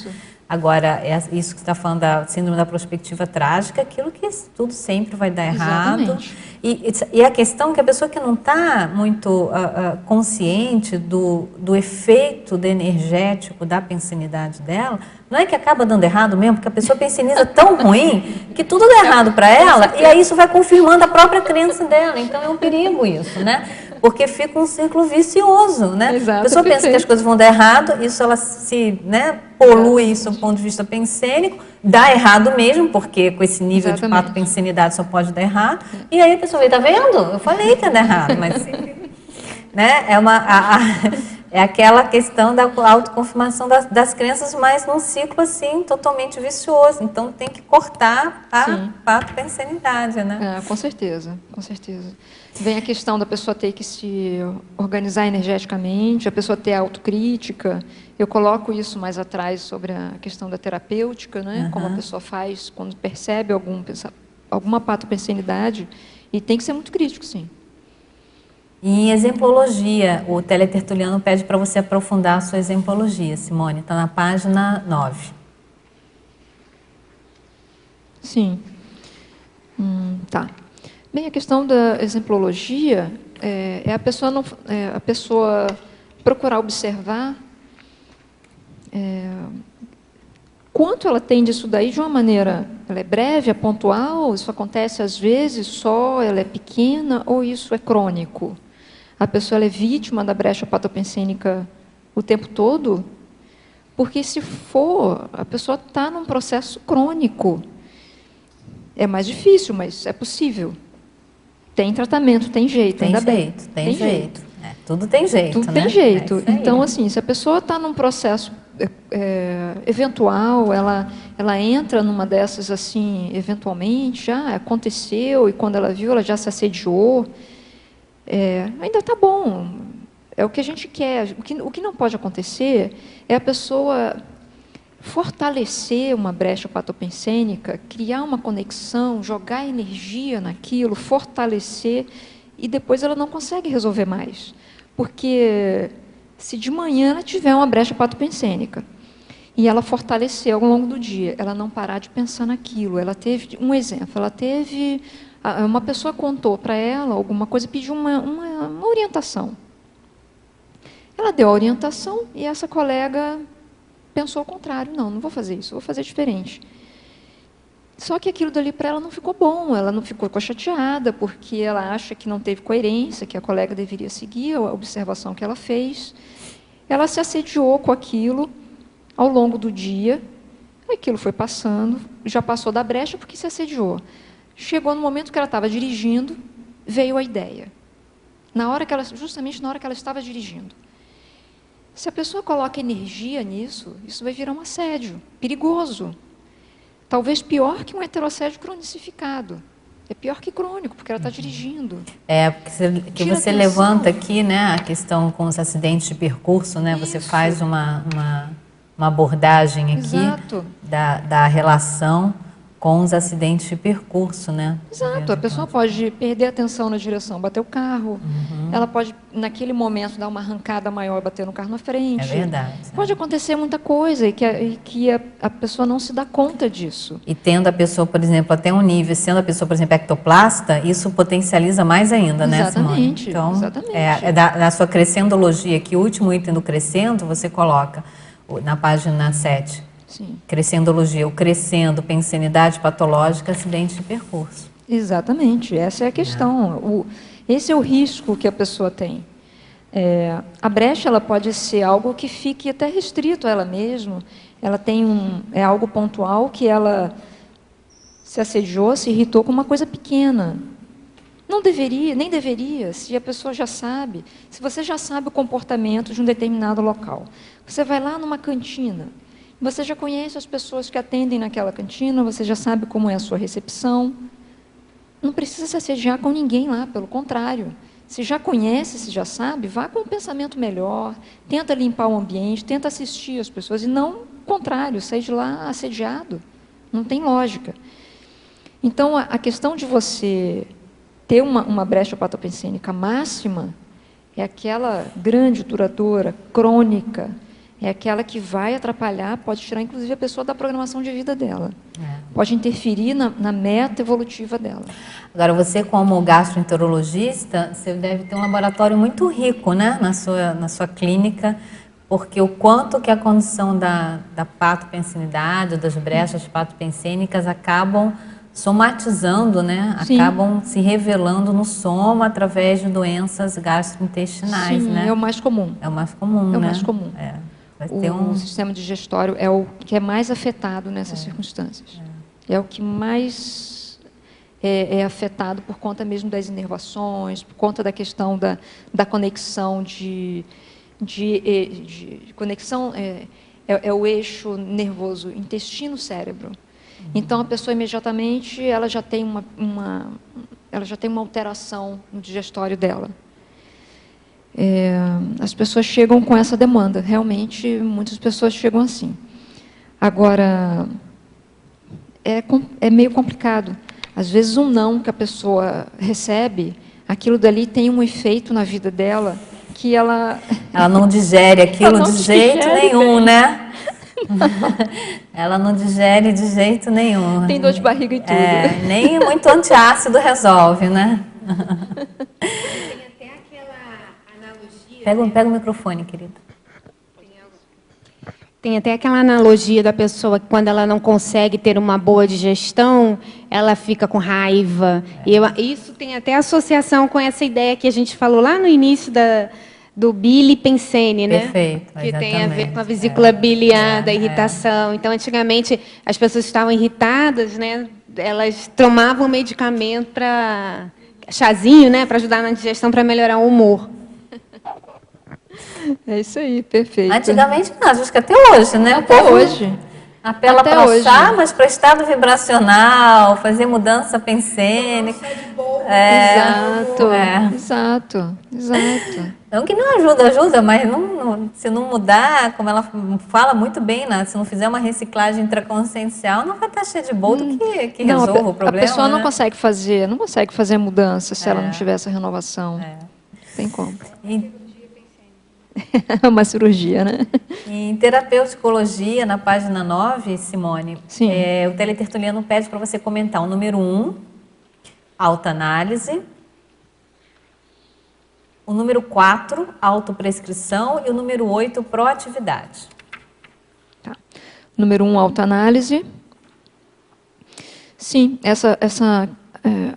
Agora, isso que você está falando da síndrome da prospectiva trágica, aquilo que tudo sempre vai dar errado. E a questão é que a pessoa que não está muito consciente do efeito energético da pensenidade dela, não é que acaba dando errado mesmo, porque a pessoa penseniza tão ruim que tudo dá errado para ela, e aí isso vai confirmando a própria crença dela. Então é um perigo isso, né? Porque fica um círculo vicioso, né? A pessoa pensa que as coisas vão dar errado, isso ela se, né, polui isso do ponto de vista pensênico, dá errado mesmo, porque com esse nível de patopensenidade só pode dar errado, e aí a pessoa vê, tá vendo? Eu falei que ia dar errado, mas... né? É aquela questão da autoconfirmação das crenças, mas num ciclo assim totalmente vicioso. Então tem que cortar a patopensenidade, né? Com certeza. Vem a questão da pessoa ter que se organizar energeticamente, a pessoa ter autocrítica. Eu coloco isso mais atrás sobre a questão da terapêutica, né? Como a pessoa faz quando percebe alguma patopensenidade, e tem que ser muito crítico, sim. Em exemplologia, o teletertuliano pede para você aprofundar a sua exemplologia, Simone. Está na página 9. Sim. Tá. Bem, a questão da exemplologia é a pessoa procurar observar quanto ela tem disso daí de uma maneira... Ela é breve, é pontual, isso acontece às vezes só, ela é pequena, ou isso é crônico? A pessoa ela é vítima da brecha patopensênica o tempo todo? Porque se for, a pessoa está num processo crônico. É mais difícil, mas é possível. Tem tratamento, tem jeito, Tem ainda jeito, bem. tem jeito. Tudo tem jeito, Tudo né? tem jeito. É isso aí. Então, assim, se a pessoa está num processo eventual, ela entra numa dessas, assim, eventualmente, já aconteceu, e quando ela viu, ela já se assediou, ainda está bom. É o que a gente quer. O que não pode acontecer é a pessoa fortalecer uma brecha patopensênica, criar uma conexão, jogar energia naquilo, fortalecer, e depois ela não consegue resolver mais. Porque se de manhã ela tiver uma brecha patopensênica e ela fortalecer ao longo do dia, ela não parar de pensar naquilo, ela teve, um exemplo, uma pessoa contou para ela alguma coisa, pediu uma orientação. Ela deu a orientação e essa colega pensou ao contrário, não vou fazer isso, vou fazer diferente. Só que aquilo dali para ela não ficou bom, ela não ficou chateada, porque ela acha que não teve coerência, que a colega deveria seguir a observação que ela fez. Ela se assediou com aquilo ao longo do dia, aquilo foi passando, já passou da brecha porque se assediou. Chegou no momento que ela estava dirigindo, veio a ideia. Justamente na hora que ela estava dirigindo. Se a pessoa coloca energia nisso, isso vai virar um assédio perigoso. Talvez pior que um heterossédio cronicificado. É pior que crônico, porque ela está dirigindo. Que você levanta aqui, né, a questão com os acidentes de percurso, né? Isso. Você faz uma abordagem aqui. Exato. Da relação com os acidentes de percurso, né? Exato, a pessoa pode perder a atenção na direção, bater o carro, ela pode, naquele momento, dar uma arrancada maior, bater no carro na frente. É verdade. Pode acontecer muita coisa e que a pessoa não se dá conta disso. E tendo a pessoa, por exemplo, até um nível, sendo a pessoa, por exemplo, ectoplasta, isso potencializa mais ainda, né, Simone? Exatamente, então, exatamente. Da sua crescendologia, que o último item do crescendo, você coloca na página 7. Sim. Crescendologia, o crescendo, pensenidade patológica, acidente de percurso. Exatamente, essa é a questão. Esse é o risco que a pessoa tem. A brecha ela pode ser algo que fique até restrito a ela mesma. Ela tem é algo pontual que ela se assediou, se irritou com uma coisa pequena. Não deveria, nem deveria, se a pessoa já sabe. Se você já sabe o comportamento de um determinado local, você vai lá numa cantina. Você já conhece as pessoas que atendem naquela cantina, você já sabe como é a sua recepção. Não precisa se assediar com ninguém lá, pelo contrário. Se já conhece, se já sabe, vá com um pensamento melhor, tenta limpar o ambiente, tenta assistir as pessoas, e não o contrário, sair de lá assediado. Não tem lógica. Então, a questão de você ter uma brecha patopensênica máxima é aquela grande, duradoura, crônica, é aquela que vai atrapalhar, pode tirar, inclusive, a pessoa da programação de vida dela. Pode interferir na meta evolutiva dela. Agora, você como gastroenterologista, você deve ter um laboratório muito rico, né, na sua clínica, porque o quanto que a condição da patopensenidade, das brechas patopensênicas acabam somatizando, né? Sim. Acabam se revelando no soma através de doenças gastrointestinais. Sim, né? É o mais comum. É o mais comum, né? É o mais comum. O sistema digestório é o que é mais afetado nessas circunstâncias. É o que mais é afetado por conta mesmo das inervações, por conta da questão da conexão de conexão, é o eixo nervoso intestino-cérebro. Então, a pessoa imediatamente ela já tem uma alteração no digestório dela. As pessoas chegam com essa demanda, realmente muitas pessoas chegam assim. Agora, é meio complicado. Às vezes um não que a pessoa recebe, aquilo dali tem um efeito na vida dela que ela não digere aquilo de jeito nenhum, né? Ela não digere de jeito nenhum. Tem dor de barriga e tudo. Nem muito antiácido resolve, né? Tem até aquela analogia... Pega o microfone, querida. Tem até aquela analogia da pessoa que quando ela não consegue ter uma boa digestão, ela fica com raiva. E isso tem até associação com essa ideia que a gente falou lá no início do bilipensene, né? Perfeito, que tem a ver com a vesícula biliar, da irritação. Então, antigamente, as pessoas estavam irritadas, né? Elas tomavam medicamento para chazinho, né, para ajudar na digestão, para melhorar o humor. É isso aí, perfeito. Antigamente não, acho que até hoje, né? Até hoje. Apela Até para hoje. chá, mas para estado vibracional, fazer mudança pensênica. Exato. Não que não ajuda, mas se não mudar, como ela fala muito bem, né? Se não fizer uma reciclagem intraconsciencial, não vai estar cheio de boldo que resolva o problema. A pessoa não né? consegue fazer mudança se ela não tiver essa renovação. Não tem como. É uma cirurgia, né? Em terapeuticologia, na página 9, Simone, Sim. O teletertuliano pede para você comentar o número 1, autoanálise, o número 4, autoprescrição, e o número 8, proatividade. Tá. Número 1, autoanálise. Sim, essa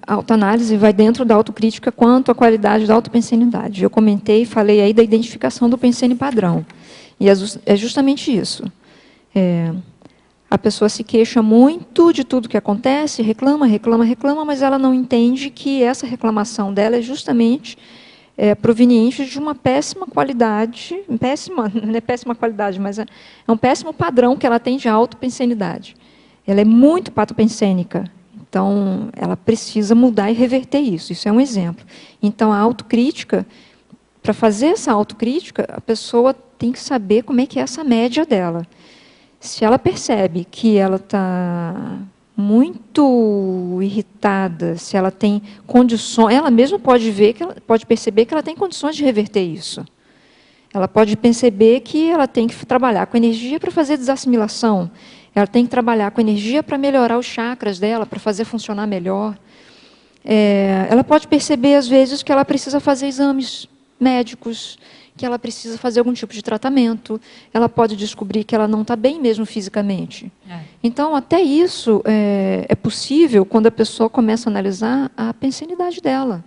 autoanálise vai dentro da autocrítica quanto à qualidade da autopensenidade. Eu comentei, falei aí da identificação do pensene padrão. E é justamente isso. A pessoa se queixa muito de tudo que acontece, reclama, mas ela não entende que essa reclamação dela é justamente proveniente de uma péssima qualidade, não é péssima qualidade, mas é um péssimo padrão que ela tem de autopensenidade. Ela é muito patopensênica. Então, ela precisa mudar e reverter isso. Isso é um exemplo. Então, a autocrítica, para fazer essa autocrítica, a pessoa tem que saber como é que é essa média dela. Se ela percebe que ela está muito irritada, se ela tem condições, ela mesma pode perceber que ela tem condições de reverter isso. Ela pode perceber que ela tem que trabalhar com energia para fazer desassimilação. Ela tem que trabalhar com energia para melhorar os chakras dela, para fazer funcionar melhor. Ela pode perceber, às vezes, que ela precisa fazer exames médicos, que ela precisa fazer algum tipo de tratamento. Ela pode descobrir que ela não está bem mesmo fisicamente. Então, até isso é possível quando a pessoa começa a analisar a pensenidade dela.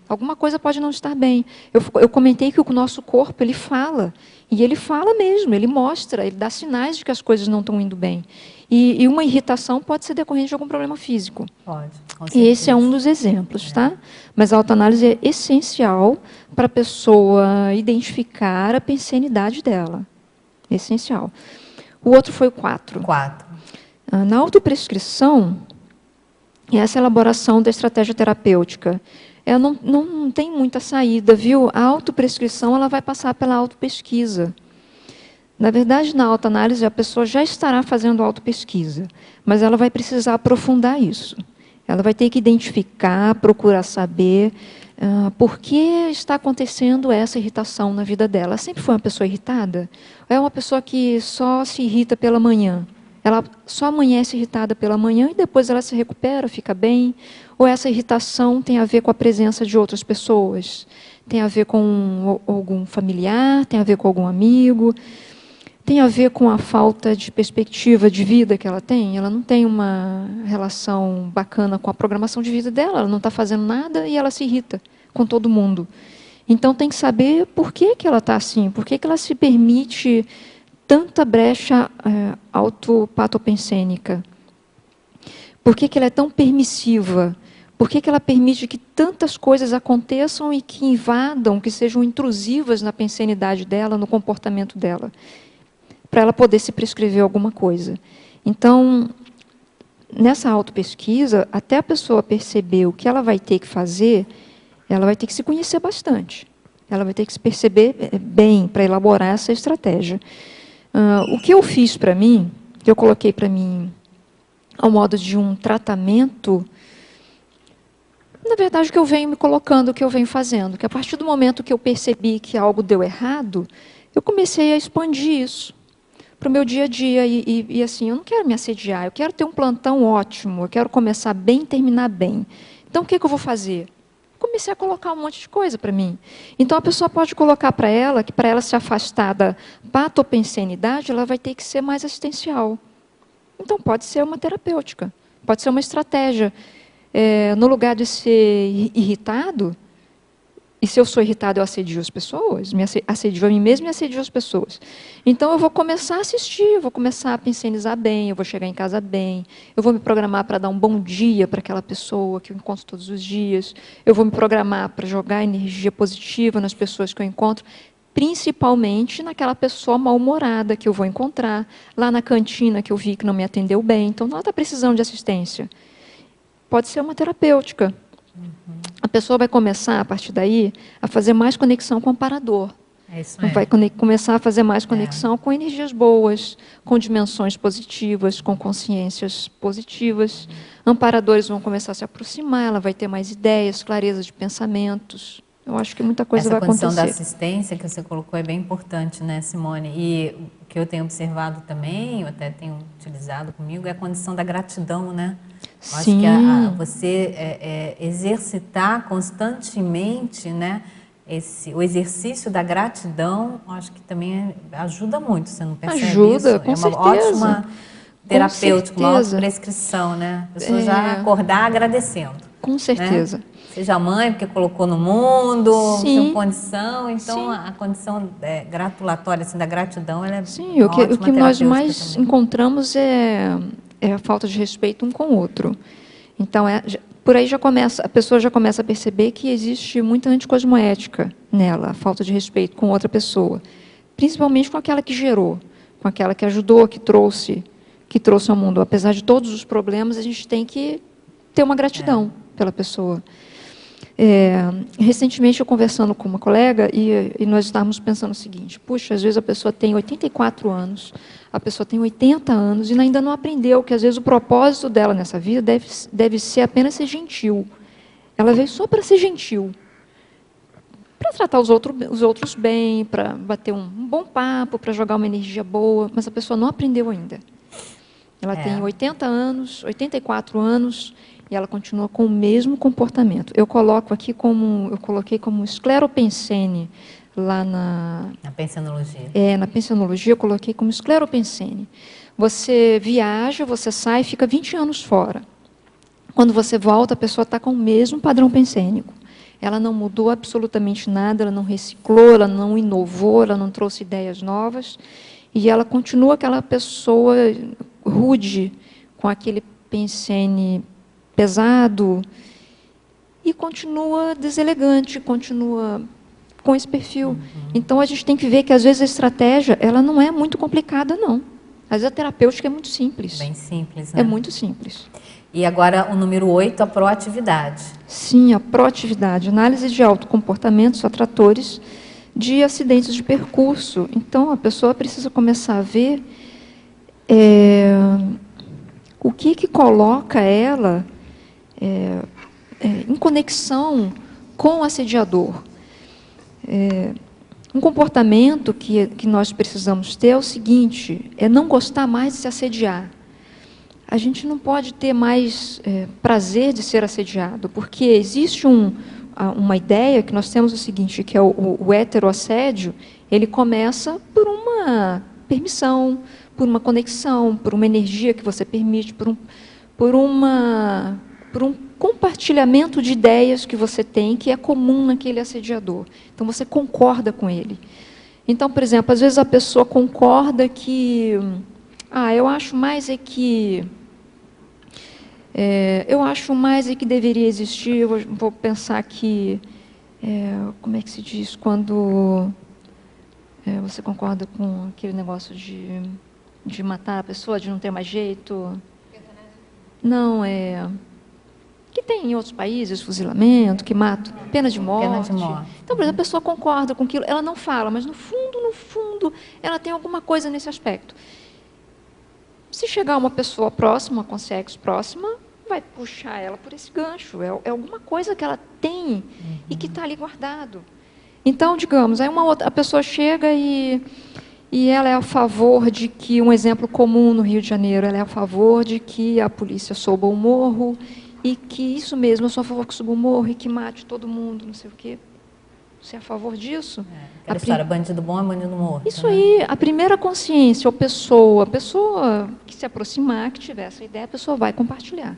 Alguma coisa pode não estar bem. Eu comentei que o nosso corpo, ele fala. E ele fala mesmo, ele mostra, ele dá sinais de que as coisas não estão indo bem. E uma irritação pode ser decorrente de algum problema físico. Pode, com certeza. E esse é um dos exemplos, tá? Mas a autoanálise é essencial para a pessoa identificar a pensenidade dela. Essencial. O outro foi o 4. Na autoprescrição, essa elaboração da estratégia terapêutica. Não tem muita saída, viu? A autoprescrição ela vai passar pela autopesquisa. Na verdade, na autoanálise, a pessoa já estará fazendo autopesquisa, mas ela vai precisar aprofundar isso. Ela vai ter que identificar, procurar saber por que está acontecendo essa irritação na vida dela. Ela sempre foi uma pessoa irritada? Ou é uma pessoa que só se irrita pela manhã? Ela só amanhece irritada pela manhã e depois ela se recupera, fica bem? Ou essa irritação tem a ver com a presença de outras pessoas? Tem a ver com algum familiar? Tem a ver com algum amigo? Tem a ver com a falta de perspectiva de vida que ela tem? Ela não tem uma relação bacana com a programação de vida dela, ela não está fazendo nada e ela se irrita com todo mundo. Então tem que saber por que ela está assim, por que ela se permite tanta brecha autopatopensênica? Por que ela é tão permissiva? Por que ela permite que tantas coisas aconteçam e que invadam, que sejam intrusivas na pensenidade dela, no comportamento dela? Para ela poder se prescrever alguma coisa. Então, nessa autopesquisa, até a pessoa perceber o que ela vai ter que fazer, ela vai ter que se conhecer bastante. Ela vai ter que se perceber bem para elaborar essa estratégia. O que eu fiz para mim, que eu coloquei para mim ao modo de um tratamento, na verdade, o que eu venho me colocando, o que eu venho fazendo, que a partir do momento que eu percebi que algo deu errado, eu comecei a expandir isso para o meu dia a dia. E assim, eu não quero me assediar, eu quero ter um plantão ótimo, eu quero começar bem e terminar bem. Então, o que eu vou fazer? Comecei a colocar um monte de coisa para mim. Então, a pessoa pode colocar para ela, que para ela se afastar da patopensenidade, ela vai ter que ser mais assistencial. Então, pode ser uma terapêutica, pode ser uma estratégia. No lugar de ser irritado, E se eu sou irritado, eu assedio as pessoas, assedio a mim mesmo e assedio as pessoas. Então, eu vou começar a assistir, eu vou começar a pensionizar bem, eu vou chegar em casa bem, eu vou me programar para dar um bom dia para aquela pessoa que eu encontro todos os dias, eu vou me programar para jogar energia positiva nas pessoas que eu encontro, principalmente naquela pessoa mal-humorada que eu vou encontrar, lá na cantina que eu vi que não me atendeu bem. Então, ela está precisando de assistência. Pode ser uma terapêutica. A pessoa vai começar, a partir daí, a fazer mais conexão com o amparador. É isso mesmo. Vai começar a fazer mais conexão com energias boas, com dimensões positivas, com consciências positivas. Amparadores vão começar a se aproximar, ela vai ter mais ideias, clareza de pensamentos. Eu acho que muita coisa vai acontecer. Essa condição da assistência que você colocou é bem importante, né, Simone? E o que eu tenho observado também, eu até tenho utilizado comigo, é a condição da gratidão, né? Eu acho que você exercitar constantemente, né, o exercício da gratidão, acho que também ajuda muito, você não percebe ajuda, isso? Com certeza. É uma ótima terapêutica, uma ótima prescrição, né? A pessoa já acordar agradecendo. Com certeza. Né? Seja a mãe, porque colocou no mundo, Sim. sem condição, então a condição gratulatória, assim, da gratidão, ela é Sim, o que nós mais também encontramos é a falta de respeito um com o outro. Então, por aí a pessoa já começa a perceber que existe muita anticosmoética nela, a falta de respeito com outra pessoa, principalmente com aquela que gerou, com aquela que ajudou, que trouxe ao mundo. Apesar de todos os problemas, a gente tem que ter uma gratidão pela pessoa. Recentemente, eu conversando com uma colega, e nós estávamos pensando o seguinte: puxa, às vezes a pessoa tem 84 anos, a pessoa tem 80 anos e ainda não aprendeu que, às vezes, o propósito dela nessa vida deve ser apenas ser gentil. Ela veio só para ser gentil, para tratar os outros bem, para bater um bom papo, para jogar uma energia boa, mas a pessoa não aprendeu ainda. Ela tem 80 anos, 84 anos, e ela continua com o mesmo comportamento. Eu coloquei como escleropensene lá na pensionologia. Na pensionologia eu coloquei como escleropensene. Você viaja, você sai, fica 20 anos fora. Quando você volta, a pessoa está com o mesmo padrão pensênico. Ela não mudou absolutamente nada, ela não reciclou, ela não inovou, ela não trouxe ideias novas, e ela continua aquela pessoa rude, com aquele pensene pesado, e continua deselegante, continua com esse perfil. Então, a gente tem que ver que, às vezes, a estratégia ela não é muito complicada, não. Às vezes, a terapêutica é muito simples. Bem simples, né? É muito simples. E agora, o número 8, a proatividade. Sim, a proatividade. Análise de autocomportamentos atratores de acidentes de percurso. Então, a pessoa precisa começar a ver o que coloca ela em conexão com o assediador. Um comportamento que nós precisamos ter é o seguinte: é não gostar mais de se assediar. A gente não pode ter mais prazer de ser assediado, porque existe uma ideia que nós temos o seguinte, que é o heteroassédio. Ele começa por uma permissão, por uma conexão, por uma energia que você permite, por um compartilhamento de ideias que você tem, que é comum naquele assediador. Então, você concorda com ele. Então, por exemplo, às vezes a pessoa concorda que... eu acho mais que deveria existir, eu vou pensar que... como é que se diz? Quando você concorda com aquele negócio de matar a pessoa, de não ter mais jeito... Não, que tem em outros países, fuzilamento, que mata, pena de morte. Pena de morte. Então, por exemplo, a pessoa concorda com aquilo, ela não fala, mas no fundo, ela tem alguma coisa nesse aspecto. Se chegar uma pessoa próxima, com sexo próxima, vai puxar ela por esse gancho. É alguma coisa que ela tem e que está ali guardado. Então, digamos, aí a pessoa chega e ela é a favor de que, um exemplo comum no Rio de Janeiro, ela é a favor de que a polícia suba o morro e que isso mesmo, eu sou a favor que suba o morro e que mate todo mundo, não sei o quê. Você é a favor disso? Aquela história, bandido bom é bandido morto. Isso aí, a primeira consciência, a pessoa que se aproximar, que tiver essa ideia, a pessoa vai compartilhar.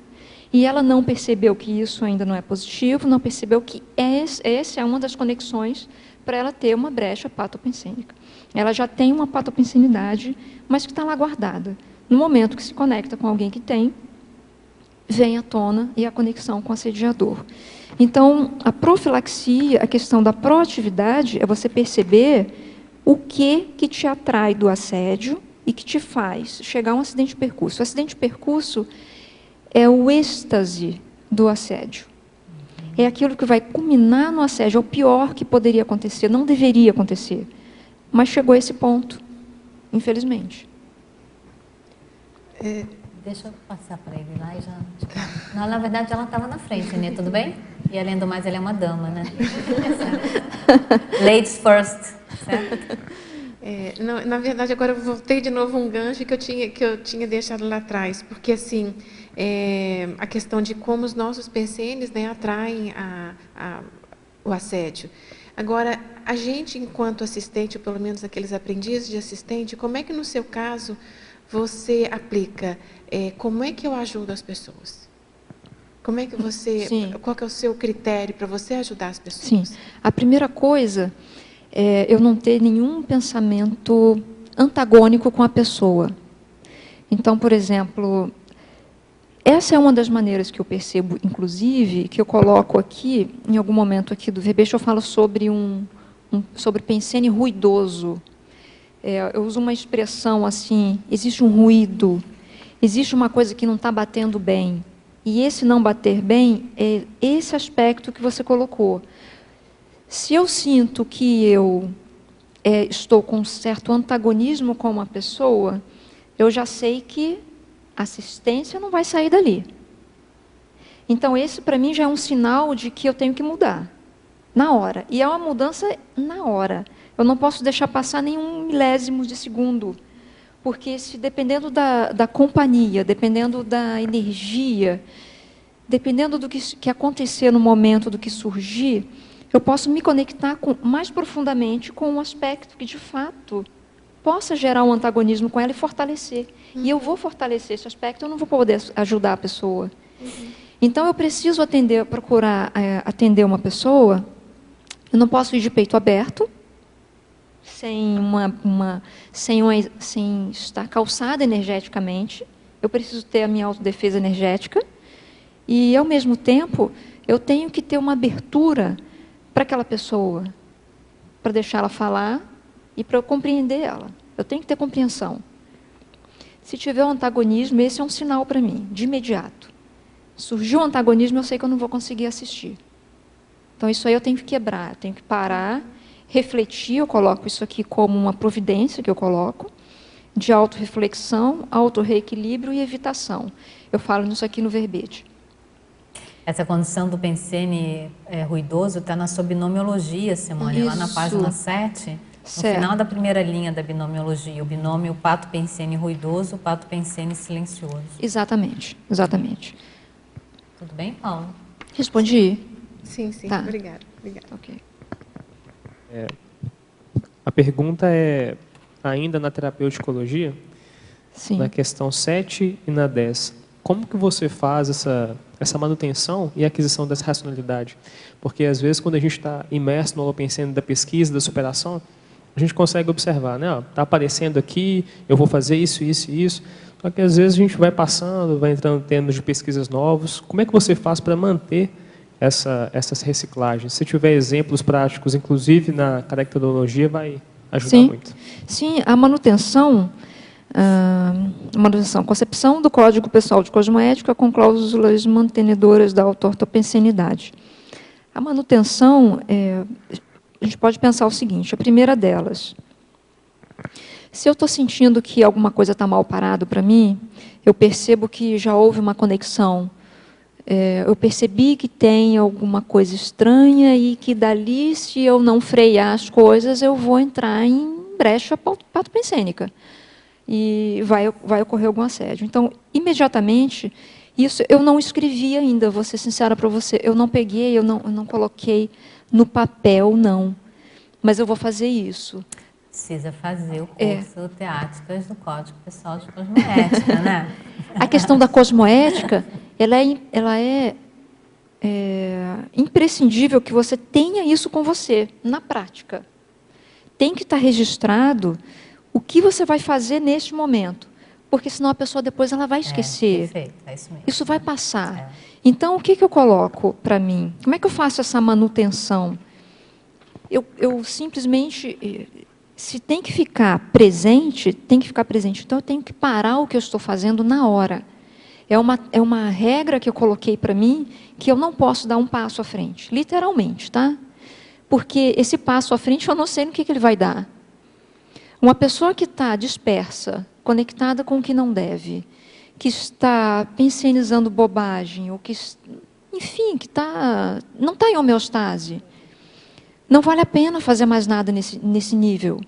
E ela não percebeu que isso ainda não é positivo, não percebeu que essa é uma das conexões para ela ter uma brecha patopensênica. Ela já tem uma patopensenidade, mas que está lá guardada. No momento que se conecta com alguém que tem, vem à tona e a conexão com o assediador. Então, a profilaxia, a questão da proatividade, é você perceber o que te atrai do assédio e que te faz chegar a um acidente de percurso. O acidente de percurso é o êxtase do assédio. É aquilo que vai culminar no assédio, é o pior que poderia acontecer, não deveria acontecer. Mas chegou a esse ponto, infelizmente. Deixa eu passar para ele lá e já... Não, na verdade, ela estava na frente, né? Tudo bem? E além do mais, ela é uma dama, né? Ladies first, certo? Não, na verdade, agora eu voltei de novo um gancho que eu tinha deixado lá atrás, porque assim, a questão de como os nossos PCNs, né, atraem o assédio. Agora, a gente, enquanto assistente, ou pelo menos aqueles aprendizes de assistente, como é que no seu caso você aplica? Como é que eu ajudo as pessoas? Como é que você... Sim. Qual que é o seu critério para você ajudar as pessoas? Sim. A primeira coisa é eu não ter nenhum pensamento antagônico com a pessoa. Então, por exemplo, essa é uma das maneiras que eu percebo, inclusive, que eu coloco aqui, em algum momento aqui do verbete, eu falo sobre sobre pensene ruidoso. Eu uso uma expressão assim, existe um ruído, existe uma coisa que não está batendo bem. E esse não bater bem é esse aspecto que você colocou. Se eu sinto que eu estou com um certo antagonismo com uma pessoa, eu já sei que a assistência não vai sair dali. Então, esse para mim já é um sinal de que eu tenho que mudar, na hora. E é uma mudança na hora. Eu não posso deixar passar nenhum milésimo de segundo, porque se dependendo da companhia, dependendo da energia, dependendo do que acontecer no momento, do que surgir, eu posso me conectar mais profundamente com um aspecto que, de fato, possa gerar um antagonismo com ela e fortalecer. E eu vou fortalecer esse aspecto, eu não vou poder ajudar a pessoa. Então, eu preciso procurar atender uma pessoa, eu não posso ir de peito aberto, sem estar calçada energeticamente. Eu preciso ter a minha autodefesa energética e, ao mesmo tempo, eu tenho que ter uma abertura para aquela pessoa, para deixá-la falar e para eu compreender ela. Eu tenho que ter compreensão. Se tiver um antagonismo, esse é um sinal para mim, de imediato. Surgiu um antagonismo, eu sei que eu não vou conseguir assistir. Então, isso aí eu tenho que quebrar, eu tenho que parar, refletir, eu coloco isso aqui como uma providência que eu coloco, de autorreflexão, autorreequilíbrio e evitação. Eu falo nisso aqui no verbete. Essa condição do pensene ruidoso está na sua binomiologia, Simone, lá na página 7, no final da primeira linha da binomiologia, o binômio pato-pensene ruidoso, pato-pensene silencioso. Exatamente, exatamente. Tudo bem, Paulo? Respondi? Sim, Tá. Obrigada. Ok. A pergunta é, ainda na terapeuticologia, Sim. na questão 7 e na 10, como que você faz essa manutenção e aquisição dessa racionalidade? Porque, às vezes, quando a gente está imerso no holopensene da pesquisa, da superação, a gente consegue observar, né? Está aparecendo aqui, eu vou fazer isso, isso e isso. Só que, às vezes, a gente vai passando, vai entrando em termos de pesquisas novos. Como é que você faz para manter essas reciclagens? Se tiver exemplos práticos, inclusive na caracterologia, vai ajudar muito. Sim, a manutenção, concepção do Código Pessoal de Cosmoética com cláusulas mantenedoras da auto-ortopensenidade. A manutenção, a gente pode pensar o seguinte, a primeira delas, se eu estou sentindo que alguma coisa está mal parado para mim, eu percebo que já houve uma conexão, eu percebi que tem alguma coisa estranha e que dali, se eu não frear as coisas, eu vou entrar em brecha patopensênica. E vai ocorrer algum assédio. Então, imediatamente, isso eu não escrevi ainda, vou ser sincera para você, eu não peguei, eu não coloquei no papel, não. Mas eu vou fazer isso. Precisa fazer o curso Teáticas do Código Pessoal de Cosmoética, né? A questão da cosmoética, ela é imprescindível que você tenha isso com você, na prática. Tem que estar registrado o que você vai fazer neste momento, porque senão a pessoa depois ela vai esquecer. Perfeito, é isso mesmo. Isso vai passar. Então, o que eu coloco para mim? Como é que eu faço essa manutenção? Eu simplesmente, se tem que ficar presente, tem que ficar presente. Então, eu tenho que parar o que eu estou fazendo na hora. É uma regra que eu coloquei para mim, que eu não posso dar um passo à frente, literalmente, tá? Porque esse passo à frente eu não sei no que ele vai dar. Uma pessoa que está dispersa, conectada com o que não deve, que está pensionizando bobagem, ou que, enfim, que não está em homeostase, não vale a pena fazer mais nada nesse nível.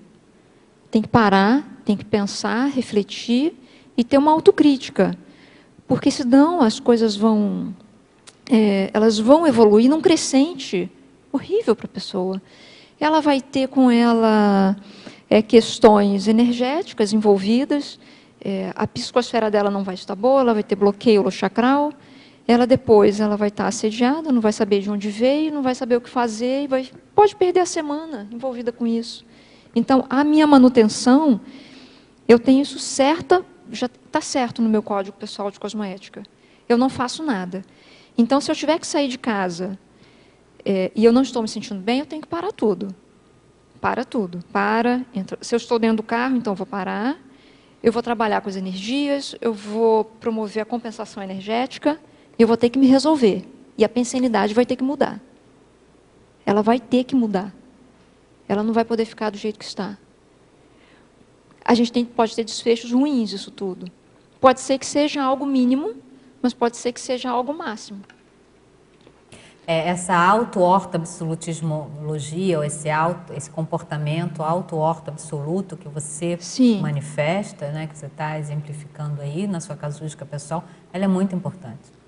Tem que parar, tem que pensar, refletir e ter uma autocrítica. Porque senão as coisas elas vão evoluir num crescente horrível para a pessoa. Ela vai ter com ela questões energéticas envolvidas, a psicosfera dela não vai estar boa, ela vai ter bloqueio holochacral, depois ela vai estar assediada, não vai saber de onde veio, não vai saber o que fazer, e pode perder a semana envolvida com isso. Então, a minha manutenção, eu tenho isso certa, já está certo no meu Código Pessoal de Cosmoética. Eu não faço nada. Então, se eu tiver que sair de casa e eu não estou me sentindo bem, eu tenho que parar tudo. Para tudo. Se eu estou dentro do carro, então eu vou parar, eu vou trabalhar com as energias, eu vou promover a compensação energética, eu vou ter que me resolver. E a pensenidade vai ter que mudar. Ela vai ter que mudar. Ela não vai poder ficar do jeito que está. A gente pode ter desfechos ruins isso tudo. Pode ser que seja algo mínimo, mas pode ser que seja algo máximo. Essa auto-orto-absolutismologia, ou esse comportamento auto-orto-absoluto que você manifesta, né, que você está exemplificando aí na sua casuística pessoal, ela é muito importante.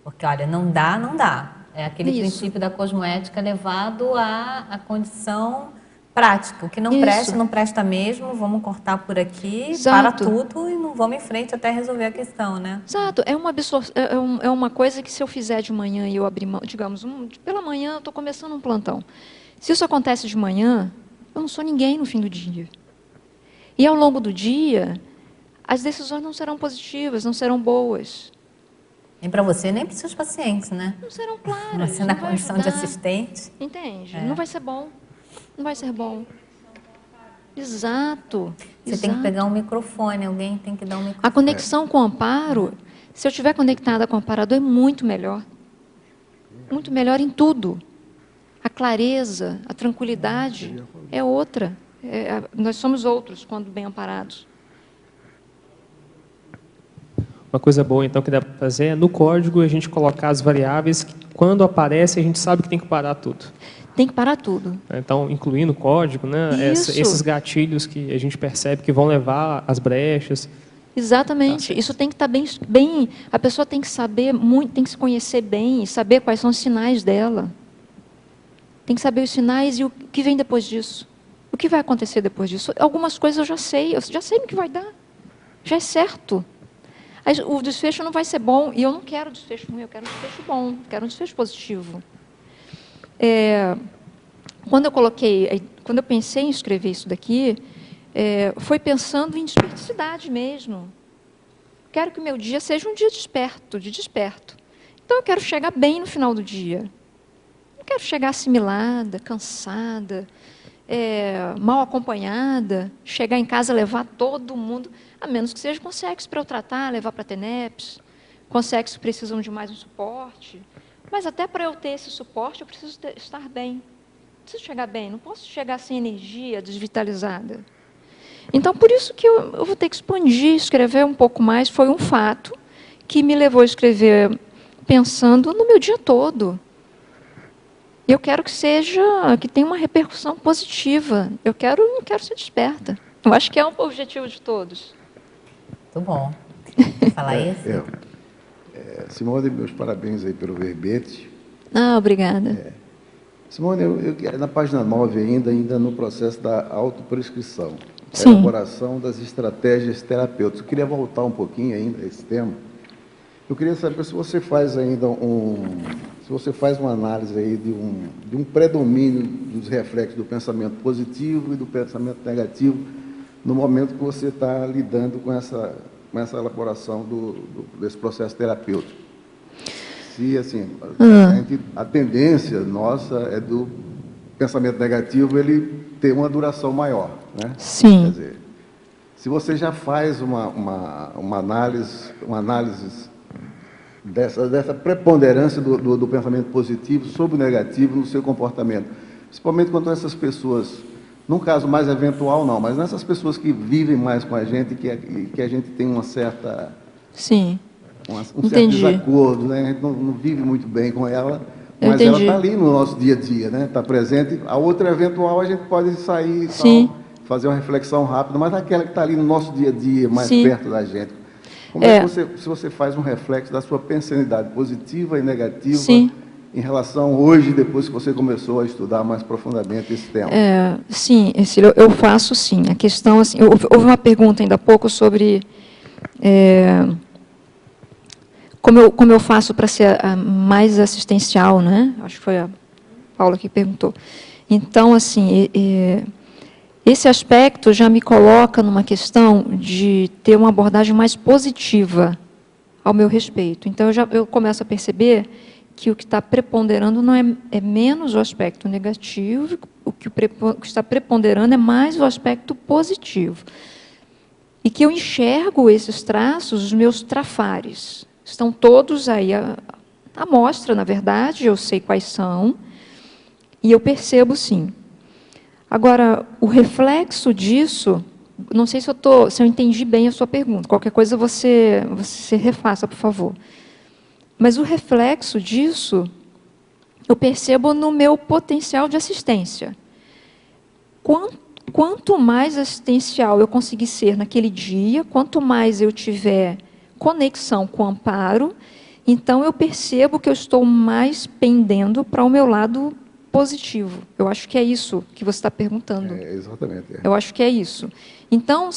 Porque, olha, não dá, não dá. É aquele princípio da cosmoética levado à condição prática. O que não presta, não presta mesmo, vamos cortar por aqui, para tudo e não vamos em frente até resolver a questão, né? Exato. É uma coisa que se eu fizer de manhã e eu abrir mão, digamos, pela manhã eu estou começando um plantão. Se isso acontece de manhã, eu não sou ninguém no fim do dia. E ao longo do dia, as decisões não serão positivas, não serão boas. Nem para você, nem para os seus pacientes, né? Não serão claras. Você na condição de assistente. Entende? Não vai ser bom. Não vai ser bom. Exato. Você tem que pegar um microfone, alguém tem que dar um microfone. A conexão com o amparo, se eu estiver conectada com o amparador, é muito melhor. Muito melhor em tudo. A clareza, a tranquilidade é outra. Nós somos outros quando bem amparados. Uma coisa boa, então, que dá para fazer é, no código, a gente colocar as variáveis que, quando aparece, a gente sabe que tem que parar tudo. Tem que parar tudo. Então, incluindo o código, né, esses gatilhos que a gente percebe que vão levar às brechas. Exatamente. Isso tem que estar bem... A pessoa tem que saber muito, tem que se conhecer bem, saber quais são os sinais dela. Tem que saber os sinais e o que vem depois disso. O que vai acontecer depois disso. Algumas coisas eu já sei no que vai dar. Já é certo. O desfecho não vai ser bom, e eu não quero desfecho ruim, eu quero um desfecho bom, quero um desfecho positivo. Quando eu pensei em escrever isso daqui, foi pensando em desperticidade mesmo. Quero que o meu dia seja um dia de desperto. Então, eu quero chegar bem no final do dia. Não quero chegar assimilada, cansada, mal acompanhada, chegar em casa, levar todo mundo, a menos que seja consexos para eu tratar, levar para a TENEPS, consexos que precisam de mais um suporte. Mas até para eu ter esse suporte, eu preciso estar bem. Preciso chegar bem, não posso chegar sem energia, desvitalizada. Então, por isso que eu vou ter que expandir, escrever um pouco mais. Foi um fato que me levou a escrever pensando no meu dia todo. Eu quero que tenha uma repercussão positiva. Eu não quero ser desperta. Eu acho que é um objetivo de todos. Muito bom. Quer falar isso? Simone, meus parabéns aí pelo verbete. Obrigada. Simone, na página 9 ainda no processo da autoprescrição, Sim. elaboração das estratégias terapêuticas. Eu queria voltar um pouquinho ainda a esse tema. Eu queria saber se você faz ainda se você faz uma análise aí de um predomínio dos reflexos do pensamento positivo e do pensamento negativo no momento que você está lidando com essa elaboração desse processo terapêutico. Se, assim, a tendência nossa é do pensamento negativo ele ter uma duração maior, né? Sim. Quer dizer, se você já faz uma análise dessa preponderância do pensamento positivo sobre o negativo no seu comportamento, principalmente quando essas pessoas, num caso mais eventual não, mas nessas pessoas que vivem mais com a gente, que a gente tem uma certa... Sim. Um certo Entendi. desacordo, né? A gente não vive muito bem com ela, Eu mas ela entendi. está ali no nosso dia a dia, né? Está presente. A outra eventual a gente pode sair e Sim. tal, fazer uma reflexão rápida, mas aquela que está ali no nosso dia a dia, mais Sim. perto da gente. Como é que se você faz um reflexo da sua pensanidade positiva e negativa Sim. em relação hoje, depois que você começou a estudar mais profundamente esse tema? Sim, Ercílio, eu faço sim. A questão, assim, houve uma pergunta ainda há pouco sobre como eu faço para ser mais assistencial, né? Acho que foi a Paula que perguntou. Então, assim, esse aspecto já me coloca numa questão de ter uma abordagem mais positiva ao meu respeito. Então, eu começo a perceber que o que está preponderando não é menos o aspecto negativo, o que está preponderando é mais o aspecto positivo. E que eu enxergo esses traços, os meus trafares. Estão todos aí à mostra, na verdade, eu sei quais são, e eu percebo sim. Agora, o reflexo disso, não sei se eu entendi bem a sua pergunta, qualquer coisa você refaça, por favor. Mas o reflexo disso, eu percebo no meu potencial de assistência. Quanto mais assistencial eu conseguir ser naquele dia, quanto mais eu tiver conexão com o amparo, então eu percebo que eu estou mais pendendo para o meu lado positivo. Eu acho que é isso que você está perguntando. Exatamente. Eu acho que é isso. Então,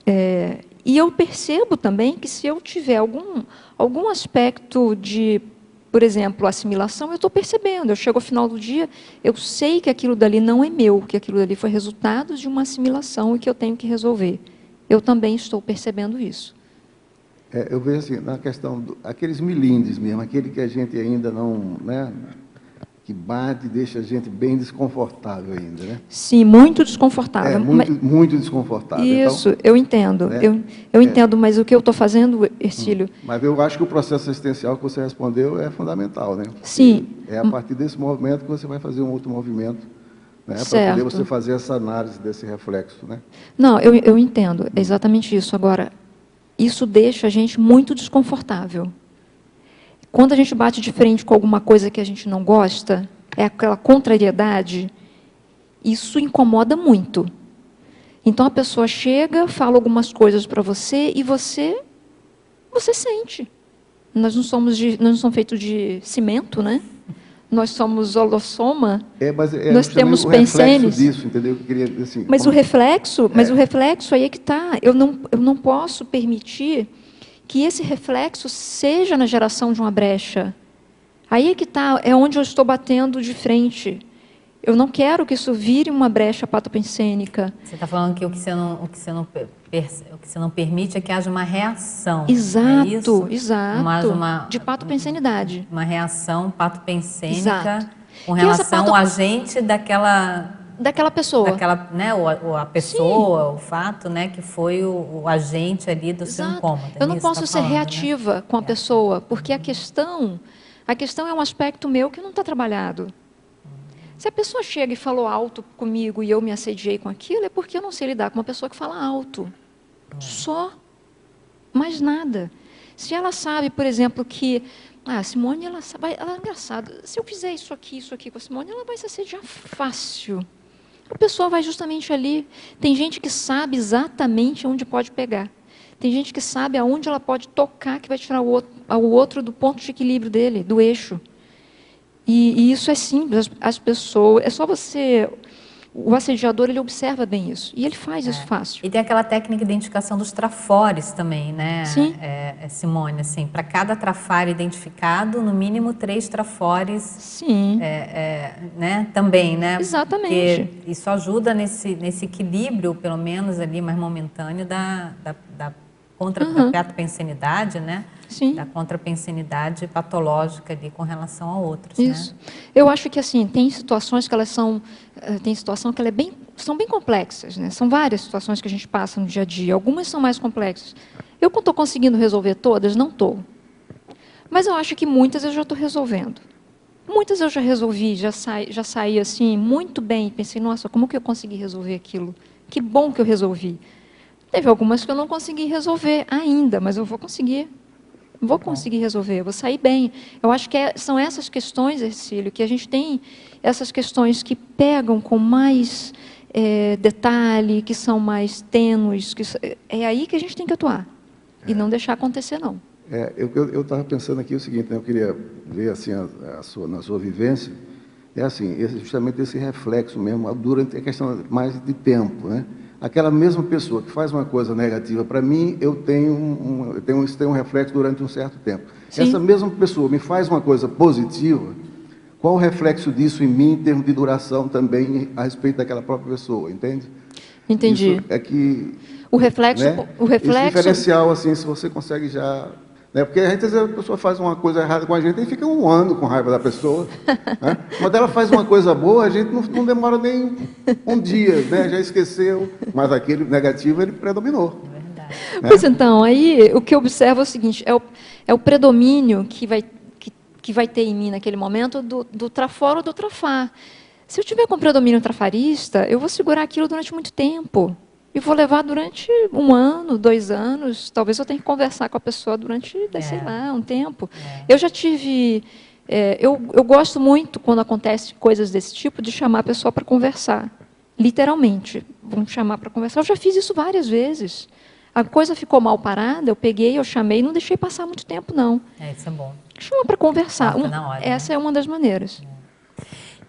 e eu percebo também que se eu tiver algum aspecto de, por exemplo, assimilação, eu estou percebendo. Eu chego ao final do dia, eu sei que aquilo dali não é meu, que aquilo dali foi resultado de uma assimilação e que eu tenho que resolver. Eu também estou percebendo isso. Eu vejo assim, na questão aqueles milindres mesmo, aquele que a gente ainda não, né, que bate e deixa a gente bem desconfortável ainda, né? Sim, muito desconfortável. Muito desconfortável. Isso, então, eu entendo. Né, eu entendo, mas o que eu estou fazendo, Ercílio... Mas eu acho que o processo assistencial que você respondeu é fundamental, né? Porque sim. É a partir desse movimento que você vai fazer um outro movimento, né, para poder você fazer essa análise desse reflexo, né? Não, eu entendo, é exatamente isso. Agora, isso deixa a gente muito desconfortável. Quando a gente bate de frente com alguma coisa que a gente não gosta, é aquela contrariedade, isso incomoda muito. Então, a pessoa chega, fala algumas coisas para você e você sente. Nós não somos feitos de cimento, né? Nós somos holossoma, nós temos pensenes. Disso, entendeu? Eu queria, assim, mas o reflexo aí é que está. Eu não posso permitir que esse reflexo seja na geração de uma brecha. Aí é que está, é onde eu estou batendo de frente. Eu não quero que isso vire uma brecha patopensênica. Você está falando que o que você não permite é que haja uma reação. Exato, é isso? exato. De patopensenidade. Uma reação patopensênica Exato. Com relação ao agente daquela pessoa. Né, ou a pessoa, sim, o fato, né, que foi o agente ali do seu incômodo. Eu não posso ser reativa com a pessoa, porque a questão é um aspecto meu que não está trabalhado. Se a pessoa chega e falou alto comigo e eu me assediei com aquilo, é porque eu não sei lidar com uma pessoa que fala alto. Só. Mais nada. Se ela sabe, por exemplo, que... a Simone, ela é engraçada. Se eu fizer isso aqui com a Simone, ela vai se assediar fácil. A pessoa vai justamente ali. Tem gente que sabe exatamente onde pode pegar. Tem gente que sabe aonde ela pode tocar, que vai tirar o outro do ponto de equilíbrio dele, do eixo. E isso é simples, as pessoas... É só você... O assediador, ele observa bem isso. E ele faz isso fácil. E tem aquela técnica de identificação dos trafores também, né, Sim. Simone? Assim, para cada trafar identificado, no mínimo 3 trafores. Sim. Né, também, né? Exatamente. Porque isso ajuda nesse equilíbrio, pelo menos ali, mais momentâneo, da contrapensenidade, né? Sim. Da contrapensenidade patológica ali com relação a outros. Isso. Né? Eu acho que assim, tem situações que elas são... Tem situação que são bem complexas, né? São várias situações que a gente passa no dia a dia. Algumas são mais complexas. Eu estou conseguindo resolver todas? Não estou. Mas eu acho que muitas eu já estou resolvendo. Muitas eu já resolvi, já saí assim, muito bem. Pensei, nossa, como que eu consegui resolver aquilo? Que bom que eu resolvi. Teve algumas que eu não consegui resolver ainda, mas eu vou conseguir. Vou conseguir resolver, vou sair bem. Eu acho que são essas questões, Ercílio, que a gente tem essas questões que pegam com mais detalhe, que são mais tênues, é aí que a gente tem que atuar. E não deixar acontecer, não. Eu estava pensando aqui o seguinte, né, eu queria ver assim, na sua vivência, assim, justamente esse reflexo mesmo, durante a questão mais de tempo, né? Aquela mesma pessoa que faz uma coisa negativa para mim, eu tenho um reflexo durante um certo tempo. Sim. Essa mesma pessoa me faz uma coisa positiva, qual o reflexo disso em mim, em termos de duração também, a respeito daquela própria pessoa, entende? Entendi. Isso é que... O reflexo... Né? Esse diferencial, assim, se você consegue já... Né? Porque às vezes a pessoa faz uma coisa errada com a gente e fica um ano com raiva da pessoa. Né? Quando ela faz uma coisa boa, a gente não demora nem um dia, né? Já esqueceu, mas aquele negativo ele predominou. É verdade. Né? Pois então, aí o que eu observo é o seguinte, é o predomínio que vai ter em mim naquele momento do trafora ou do trafar. Se eu tiver com predomínio trafarista, eu vou segurar aquilo durante muito tempo. E vou levar durante 1 ano, 2 anos. Talvez eu tenha que conversar com a pessoa durante, sei lá, um tempo. Eu já tive... eu gosto muito, quando acontecem coisas desse tipo, de chamar a pessoa para conversar. Literalmente. Vamos chamar para conversar. Eu já fiz isso várias vezes. A coisa ficou mal parada, eu peguei, eu chamei e não deixei passar muito tempo, não. Isso é bom. Chama para conversar. Na hora, essa é uma das maneiras.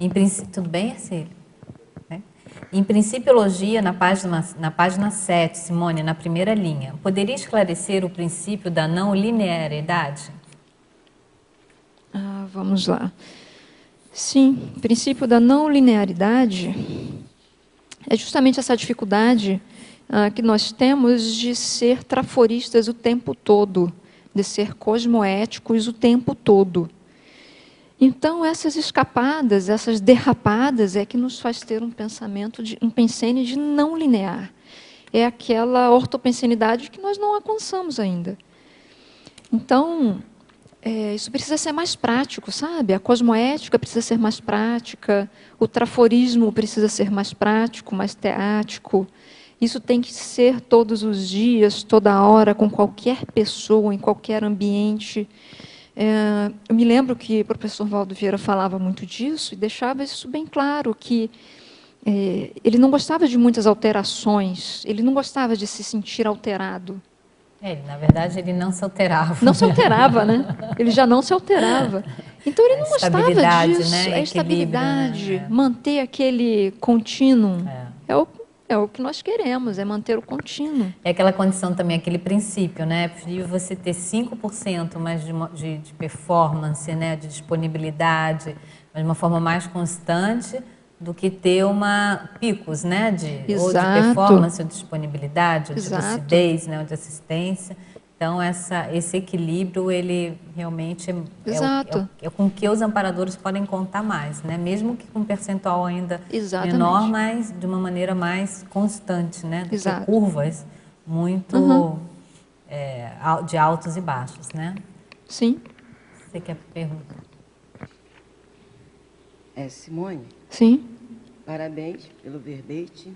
Em princípio, tudo bem, Ercílio? Em Principiologia, na página 7, Simone, na primeira linha, poderia esclarecer o princípio da não linearidade? Vamos lá. Sim, o princípio da não linearidade é justamente essa dificuldade que nós temos de ser traforistas o tempo todo, de ser cosmoéticos o tempo todo. Então, essas escapadas, essas derrapadas, é que nos faz ter um pensamento, um pensene de não linear. É aquela ortopensenidade que nós não alcançamos ainda. Então, isso precisa ser mais prático, sabe? A cosmoética precisa ser mais prática, o traforismo precisa ser mais prático, mais teático. Isso tem que ser todos os dias, toda hora, com qualquer pessoa, em qualquer ambiente. Eu me lembro que o professor Valdo Vieira falava muito disso e deixava isso bem claro, que ele não gostava de muitas alterações, ele não gostava de se sentir alterado. Na verdade, ele não se alterava. Não se alterava, né? Ele já não se alterava. Então, ele não gostava disso. Né? A estabilidade, manter aquele contínuo. É o que nós queremos, é manter o contínuo. É aquela condição também, aquele princípio, né? É preferível você ter 5% mais de performance, né? De disponibilidade, mas de uma forma mais constante, do que ter picos, né? Ou de performance, ou de disponibilidade, ou de lucidez, né? Ou de assistência. Então, esse equilíbrio, ele realmente é com que os amparadores podem contar mais, né? Mesmo que com um percentual ainda menor, mas de uma maneira mais constante, né? Do que curvas muito de altos e baixos, né? Sim. Você quer perguntar? Simone? Sim. Parabéns pelo verbete.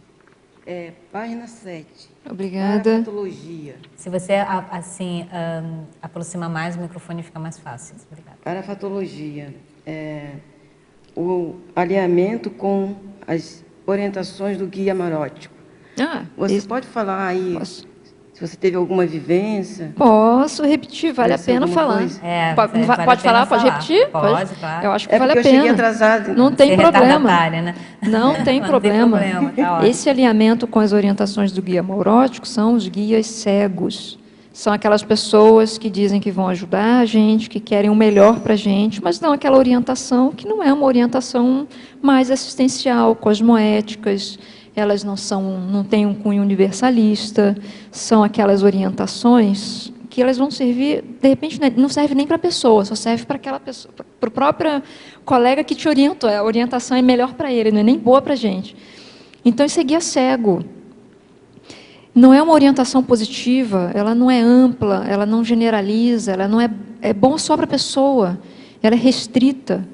Página 7. Obrigada. Parafatologia. Se você, assim, aproxima mais, o microfone fica mais fácil. Obrigada. Parafatologia. O alinhamento com as orientações do guia marótico. Você pode falar aí, Se você teve alguma vivência. Posso repetir, vale a pena falar. Pode falar? Pode repetir? Pode, claro. Eu acho que vale a porque eu cheguei pena. atrasada. Não tem problema. Né? Não tem problema. Tá ótimo. Esse alinhamento com as orientações do guia neurótico são os guias cegos. São aquelas pessoas que dizem que vão ajudar a gente, que querem o melhor para a gente, mas dão aquela orientação que não é uma orientação mais assistencial, cosmoéticas. Elas não têm um cunho universalista, são aquelas orientações que elas vão servir, de repente, não serve nem para a pessoa, só serve para aquela pessoa, para o próprio colega que te orientou. A orientação é melhor para ele, não é nem boa para a gente. Então, isso é guia cego. Não é uma orientação positiva, ela não é ampla, ela não generaliza, ela não é bom só para a pessoa, ela é restrita.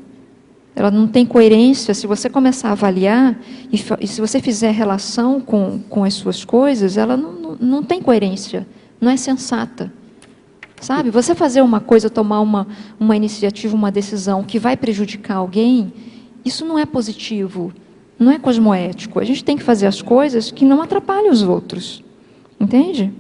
Ela não tem coerência. Se você começar a avaliar, e se você fizer relação com as suas coisas, ela não tem coerência, não é sensata. Sabe? Você fazer uma coisa, tomar uma iniciativa, uma decisão que vai prejudicar alguém, isso não é positivo, não é cosmoético. A gente tem que fazer as coisas que não atrapalhem os outros. Entende?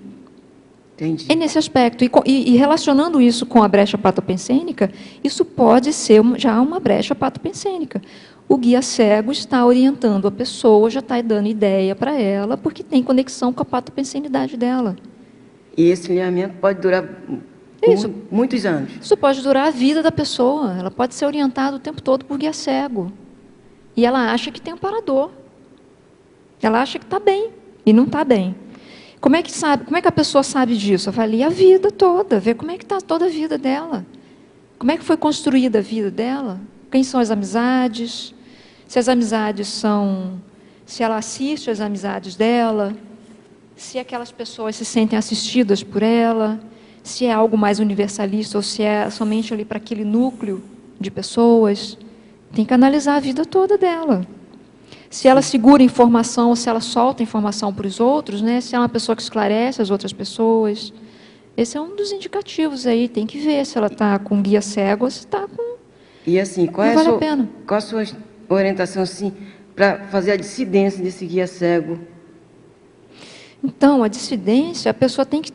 Entendi. É nesse aspecto. E relacionando isso com a brecha patopensênica, isso pode ser já uma brecha patopensênica. O guia cego está orientando a pessoa, já está dando ideia para ela, porque tem conexão com a patopensenidade dela. E esse alinhamento pode durar muitos anos? Isso pode durar a vida da pessoa. Ela pode ser orientada o tempo todo por guia cego. E ela acha que tem amparador. Ela acha que está bem, e não está bem. Como é que sabe? Como é que a pessoa sabe disso? Avalia a vida toda, vê como é que está toda a vida dela. Como é que foi construída a vida dela? Quem são as amizades? Se as amizades se ela assiste às amizades dela, se aquelas pessoas se sentem assistidas por ela, se é algo mais universalista ou se é somente ali para aquele núcleo de pessoas. Tem que analisar a vida toda dela. Se ela segura informação ou se ela solta informação para os outros, né? Se é uma pessoa que esclarece as outras pessoas. Esse é um dos indicativos aí. Tem que ver se ela está com guia cego ou se está com... E assim, qual é a sua orientação assim, para fazer a dissidência desse guia cego? Então, a dissidência, a pessoa tem que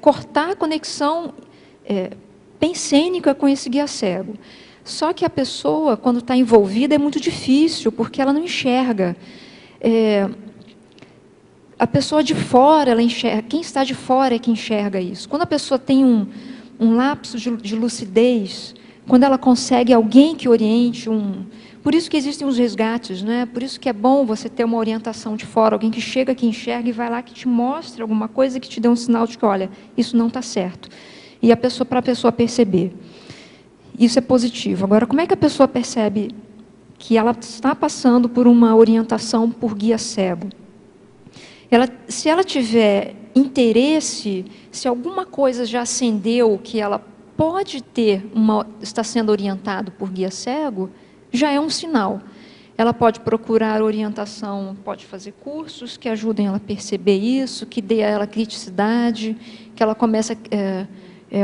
cortar a conexão pensênica com esse guia cego. Só que a pessoa, quando está envolvida, é muito difícil, porque ela não enxerga. A pessoa de fora, ela enxerga. Quem está de fora é que enxerga isso. Quando a pessoa tem um lapso de lucidez, quando ela consegue alguém que oriente, por isso que existem os resgates, né? Por isso que é bom você ter uma orientação de fora, alguém que chega, que enxerga e vai lá, que te mostre alguma coisa, que te dê um sinal de que, olha, isso não está certo. E para a pessoa perceber. Isso é positivo. Agora, como é que a pessoa percebe que ela está passando por uma orientação por guia cego? Se ela tiver interesse, se alguma coisa já acendeu que ela pode está sendo orientado por guia cego, já é um sinal. Ela pode procurar orientação, pode fazer cursos que ajudem ela a perceber isso, que dê a ela criticidade, que ela comece a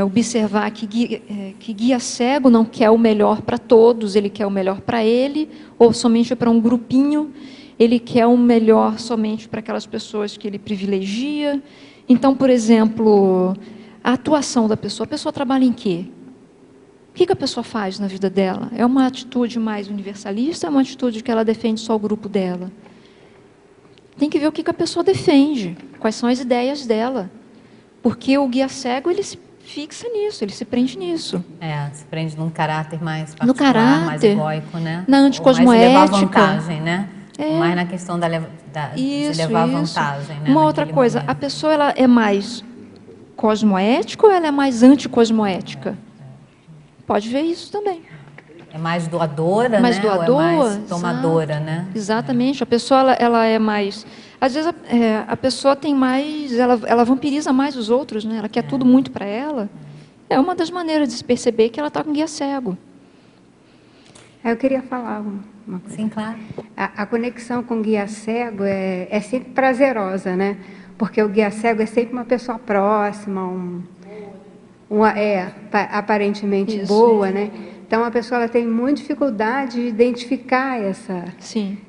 observar que guia cego não quer o melhor para todos, ele quer o melhor para ele, ou somente para um grupinho, ele quer o melhor somente para aquelas pessoas que ele privilegia. Então, por exemplo, a atuação da pessoa. A pessoa trabalha em quê? O que a pessoa faz na vida dela? É uma atitude mais universalista ou é uma atitude que ela defende só o grupo dela? Tem que ver o que a pessoa defende, quais são as ideias dela. Porque o guia cego, ele se fixa nisso, ele se prende nisso. Se prende num caráter mais particular, mais egóico, né? Na anticosmoética. Mais levar vantagem, né? Mais na questão de levar vantagem. Né? Uma outra coisa, a pessoa ela é mais cosmoética ou ela é mais anticosmoética? Pode ver isso também. É mais doadora, mais né? doadora, ou é mais tomadora, né? Exatamente. A pessoa ela é mais... Às vezes a pessoa tem mais... Ela vampiriza mais os outros, né? Ela quer tudo muito para ela. É uma das maneiras de se perceber que ela está com guia cego. Eu queria falar uma coisa. Sim, claro. A conexão com o guia cego é sempre prazerosa, né? Porque o guia cego é sempre uma pessoa próxima, aparentemente boa, né? Então, a pessoa ela tem muita dificuldade de identificar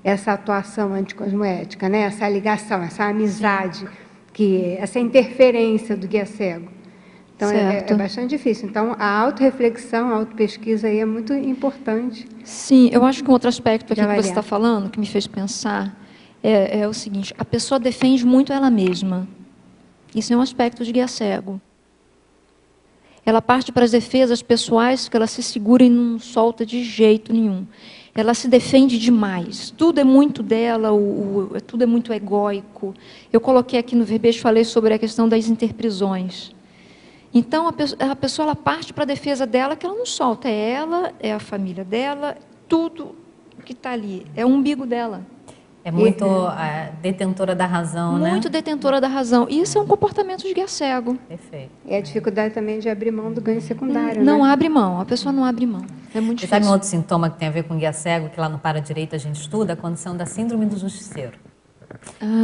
essa atuação anticosmoética, né? Essa ligação, essa amizade que essa interferência do guia cego. Então, é bastante difícil. Então, a autorreflexão, a autopesquisa aí é muito importante. Sim, eu acho que um outro aspecto aqui que você está falando, que me fez pensar, é o seguinte: a pessoa defende muito ela mesma. Isso é um aspecto de guia cego. Ela parte para as defesas pessoais que ela se segura e não solta de jeito nenhum. Ela se defende demais. Tudo é muito dela, tudo é muito egóico. Eu coloquei aqui no verbete, falei sobre a questão das interprisões. Então, a pessoa ela parte para a defesa dela, que ela não solta. É ela, é a família dela, tudo que está ali. É o umbigo dela. É muito detentora da razão, né? Muito detentora da razão. E isso é um comportamento de guia cego. Perfeito. E a dificuldade também de abrir mão do ganho secundário, Não né? abre mão, a pessoa não abre mão. É muito difícil. Sabe um outro sintoma que tem a ver com guia cego, que lá no Para Direito a gente estuda? A condição da síndrome do justiceiro.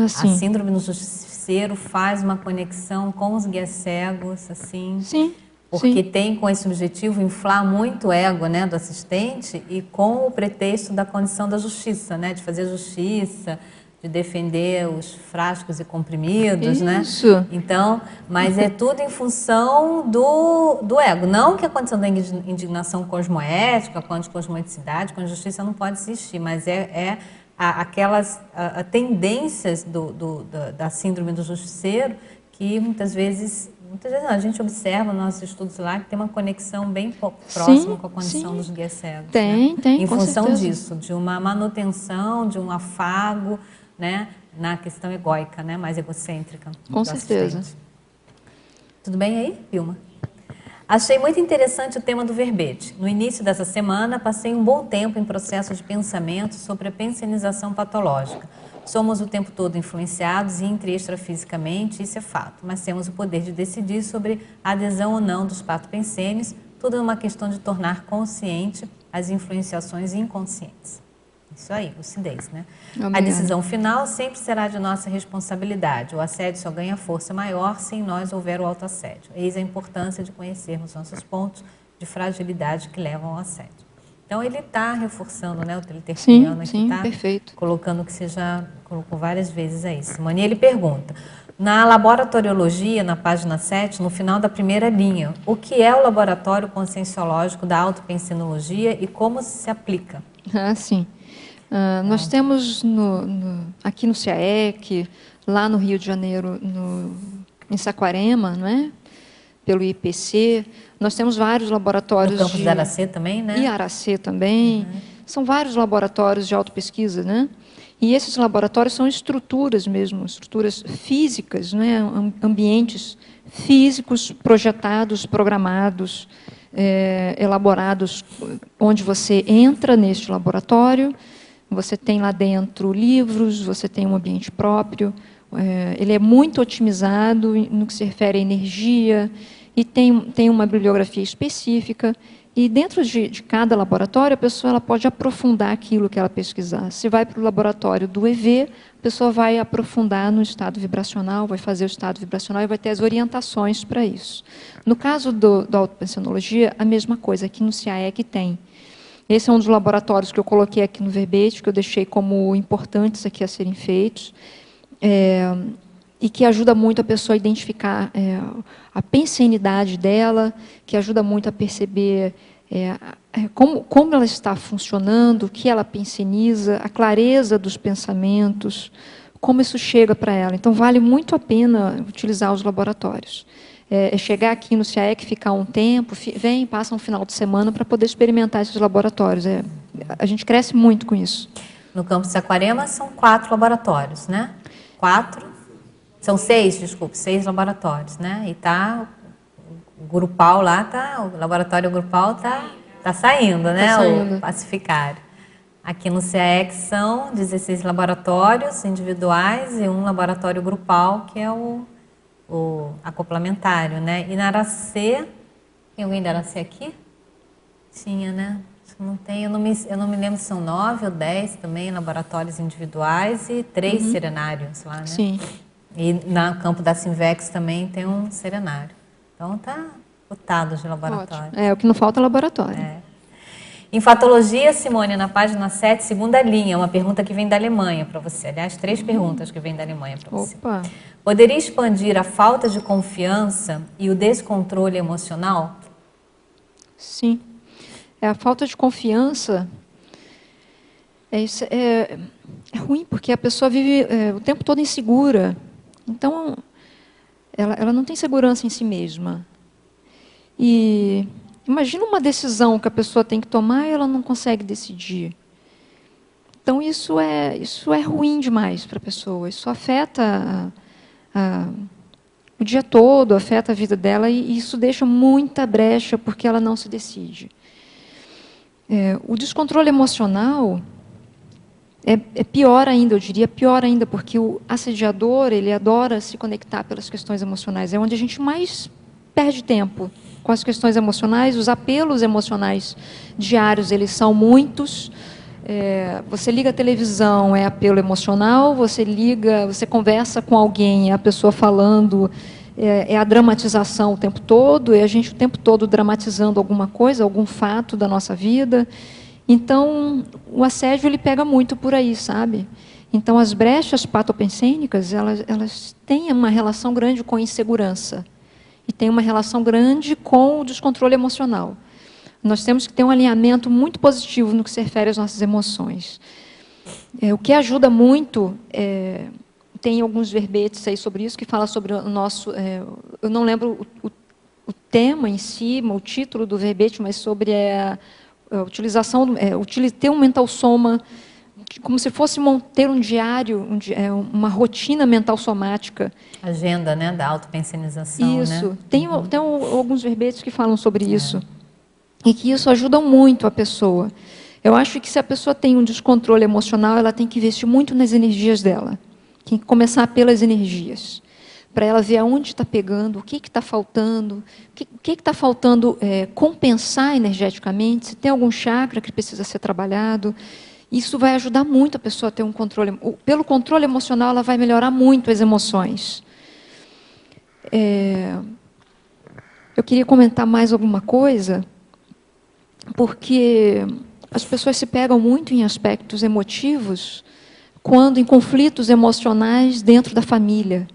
Sim. A síndrome do justiceiro faz uma conexão com os guias cegos, assim. Sim. Porque tem com esse objetivo inflar muito o ego, né, do assistente, e com o pretexto da condição da justiça, né, de fazer justiça, de defender os frascos e comprimidos, Isso. né? Então, mas é tudo em função do ego. Não que a condição da indignação cosmoética, com a cosmoeticidade, com a justiça não pode existir, mas aquelas tendências da síndrome do justiceiro que muitas vezes não, a gente observa nos nossos estudos lá que tem uma conexão bem próxima com a condição dos guias cegos. Tem, em função certeza. disso, de uma manutenção, de um afago, né, na questão egóica, né, mais egocêntrica. Com certeza. Assistente. Tudo bem aí, Vilma? Achei muito interessante o tema do verbete. No início dessa semana, passei um bom tempo em processo de pensamento sobre a pensenização patológica. Somos o tempo todo influenciados intra e extrafisicamente, isso é fato, mas temos o poder de decidir sobre a adesão ou não dos patopensênios, tudo é uma questão de tornar consciente as influenciações inconscientes. Isso aí, lucidez, né? Obrigada. A decisão final sempre será de nossa responsabilidade. O assédio só ganha força maior se em nós houver o autoassédio. Eis a importância de conhecermos nossos pontos de fragilidade que levam ao assédio. Então, ele está reforçando, né, o Teliterpiano aqui, sim, tá perfeito. colocando que você já colocou várias vezes aí, Simone. E ele pergunta, na laboratoriologia, na página 7, no final da primeira linha, o que é o laboratório conscienciológico da autopensenologia e como se aplica? Sim. Nós temos aqui no CIAEC, lá no Rio de Janeiro, em Saquarema, não é? Pelo IPC, nós temos vários laboratórios. No campus de Aracê também, né? E Aracê também. São vários laboratórios de autopesquisa, né? E esses laboratórios são estruturas mesmo, estruturas físicas, né? Ambientes físicos projetados, programados, elaborados, onde você entra neste laboratório, você tem lá dentro livros, você tem um ambiente próprio, ele é muito otimizado no que se refere à energia, e tem uma bibliografia específica, e dentro de cada laboratório, a pessoa ela pode aprofundar aquilo que ela pesquisar. Se vai para o laboratório do EV, a pessoa vai aprofundar no estado vibracional, vai fazer o estado vibracional e vai ter as orientações para isso. No caso da autopensenologia, a mesma coisa, aqui no CIAEC tem. Esse é um dos laboratórios que eu coloquei aqui no verbete, que eu deixei como importantes aqui a serem feitos, e que ajuda muito a pessoa a identificar a pensenidade dela, que ajuda muito a perceber como ela está funcionando, o que ela penseniza, a clareza dos pensamentos, como isso chega para ela. Então, vale muito a pena utilizar os laboratórios. Chegar aqui no CIAEC, ficar um tempo, passa um final de semana para poder experimentar esses laboratórios. A gente cresce muito com isso. No campus de Saquarema são 4 laboratórios, né? 6, 6 laboratórios, né? E o grupal lá, o laboratório grupal tá saindo, né? Tá saindo. O pacificário. Aqui no CIAEC são 16 laboratórios individuais e um laboratório grupal, que é o acoplamentário, né? E na Aracê, tem alguém da Aracê aqui? Tinha, né? Não tem, eu não me lembro se são 9 ou 10 também laboratórios individuais e 3 serenários lá, né? Sim. E no campo da Sinvex também tem um serenário. Então está lotado de laboratório. Ótimo. O que não falta é laboratório. Em Fatologia, Simone, na página 7, segunda linha, uma pergunta que vem da Alemanha para você. Aliás, 3 perguntas que vêm da Alemanha para você. Opa! Poderia expandir a falta de confiança e o descontrole emocional? Sim. A falta de confiança é ruim, porque a pessoa vive o tempo todo insegura. Então, ela não tem segurança em si mesma. E imagina uma decisão que a pessoa tem que tomar e ela não consegue decidir. Então, isso é ruim demais para a pessoa. Isso afeta o dia todo, afeta a vida dela e isso deixa muita brecha porque ela não se decide. O descontrole emocional é pior ainda, eu diria pior ainda, porque o assediador, ele adora se conectar pelas questões emocionais. É onde a gente mais perde tempo com as questões emocionais. Os apelos emocionais diários, eles são muitos. Você liga a televisão, é apelo emocional. Você conversa com alguém, é a pessoa falando, é a dramatização o tempo todo, é a gente o tempo todo dramatizando alguma coisa, algum fato da nossa vida. Então, o assédio, ele pega muito por aí, sabe? Então, as brechas patopensênicas, elas têm uma relação grande com a insegurança e tem uma relação grande com o descontrole emocional. Nós temos que ter um alinhamento muito positivo no que se refere às nossas emoções. O que ajuda muito, tem alguns verbetes aí sobre isso, que fala sobre o nosso... eu não lembro o tema em si, o título do verbete, mas sobre a utilização, ter um mental soma, como se fosse ter um diário, uma rotina mental somática. Agenda, né, da autopensenização. Isso. Né? Tem alguns verbetes que falam sobre isso. E que isso ajuda muito a pessoa. Eu acho que se a pessoa tem um descontrole emocional, ela tem que investir muito nas energias dela. Tem que começar pelas energias. Para ela ver aonde está pegando, o que está faltando, o que está faltando compensar energeticamente, se tem algum chakra que precisa ser trabalhado. Isso vai ajudar muito a pessoa a ter um controle. Pelo controle emocional, ela vai melhorar muito as emoções. Eu queria comentar mais alguma coisa, porque as pessoas se pegam muito em aspectos emotivos quando em conflitos emocionais dentro da família.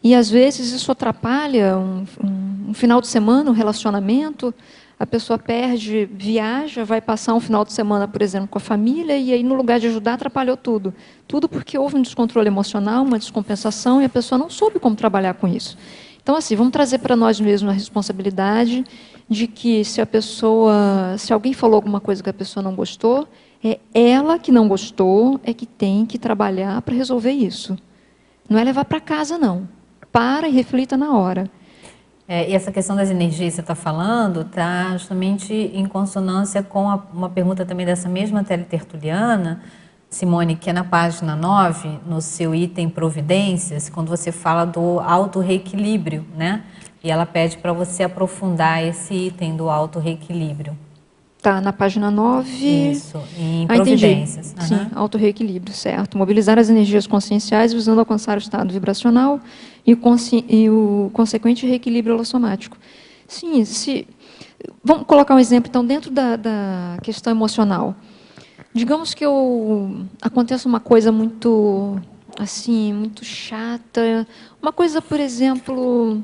E, às vezes, isso atrapalha um final de semana, um relacionamento. A pessoa viaja, vai passar um final de semana, por exemplo, com a família, e aí, no lugar de ajudar, atrapalhou tudo. Tudo porque houve um descontrole emocional, uma descompensação, e a pessoa não soube como trabalhar com isso. Então, assim, vamos trazer para nós mesmos a responsabilidade de que se alguém falou alguma coisa que a pessoa não gostou, é ela que não gostou, é que tem que trabalhar para resolver isso. Não é levar para casa, não. Para e reflita na hora. E essa questão das energias que você está falando está justamente em consonância com uma pergunta também dessa mesma teletertuliana, Simone, que é na página 9, no seu item providências, quando você fala do auto-reequilíbrio, né? E ela pede para você aprofundar esse item do auto-reequilíbrio. Tá, na página 9. Isso, em providências. Entendi. Sim, auto-reequilíbrio, certo. Mobilizar as energias conscienciais visando alcançar o estado vibracional e o consequente reequilíbrio holossomático. Sim, vamos colocar um exemplo, então, dentro da questão emocional. Digamos que aconteça uma coisa muito, assim, muito chata, uma coisa, por exemplo,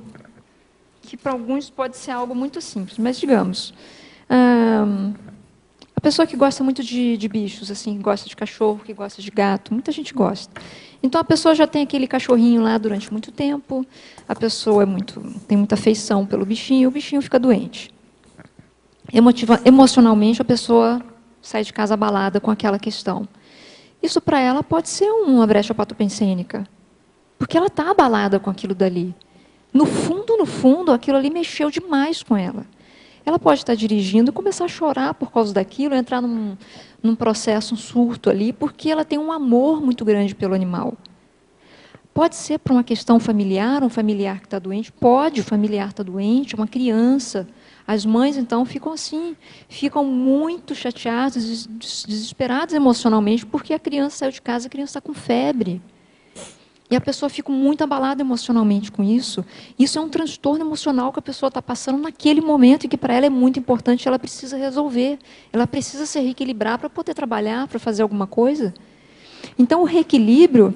que para alguns pode ser algo muito simples, mas digamos... a pessoa que gosta muito de bichos, assim, que gosta de cachorro, que gosta de gato, muita gente gosta. Então, a pessoa já tem aquele cachorrinho lá durante muito tempo, a pessoa tem muita afeição pelo bichinho, e o bichinho fica doente. Emocionalmente, a pessoa sai de casa abalada com aquela questão. Isso, para ela, pode ser uma brecha patopensênica, porque ela está abalada com aquilo dali. No fundo, aquilo ali mexeu demais com ela. Ela pode estar dirigindo e começar a chorar por causa daquilo, entrar num processo, um surto ali, porque ela tem um amor muito grande pelo animal. Pode ser por uma questão familiar, um familiar que está doente. Pode, o familiar está doente, uma criança. As mães, então, ficam muito chateadas, desesperadas emocionalmente, porque a criança saiu de casa, a criança está com febre. E a pessoa fica muito abalada emocionalmente com isso. Isso é um transtorno emocional que a pessoa está passando naquele momento e que para ela é muito importante, ela precisa resolver. Ela precisa se reequilibrar para poder trabalhar, para fazer alguma coisa. Então, o reequilíbrio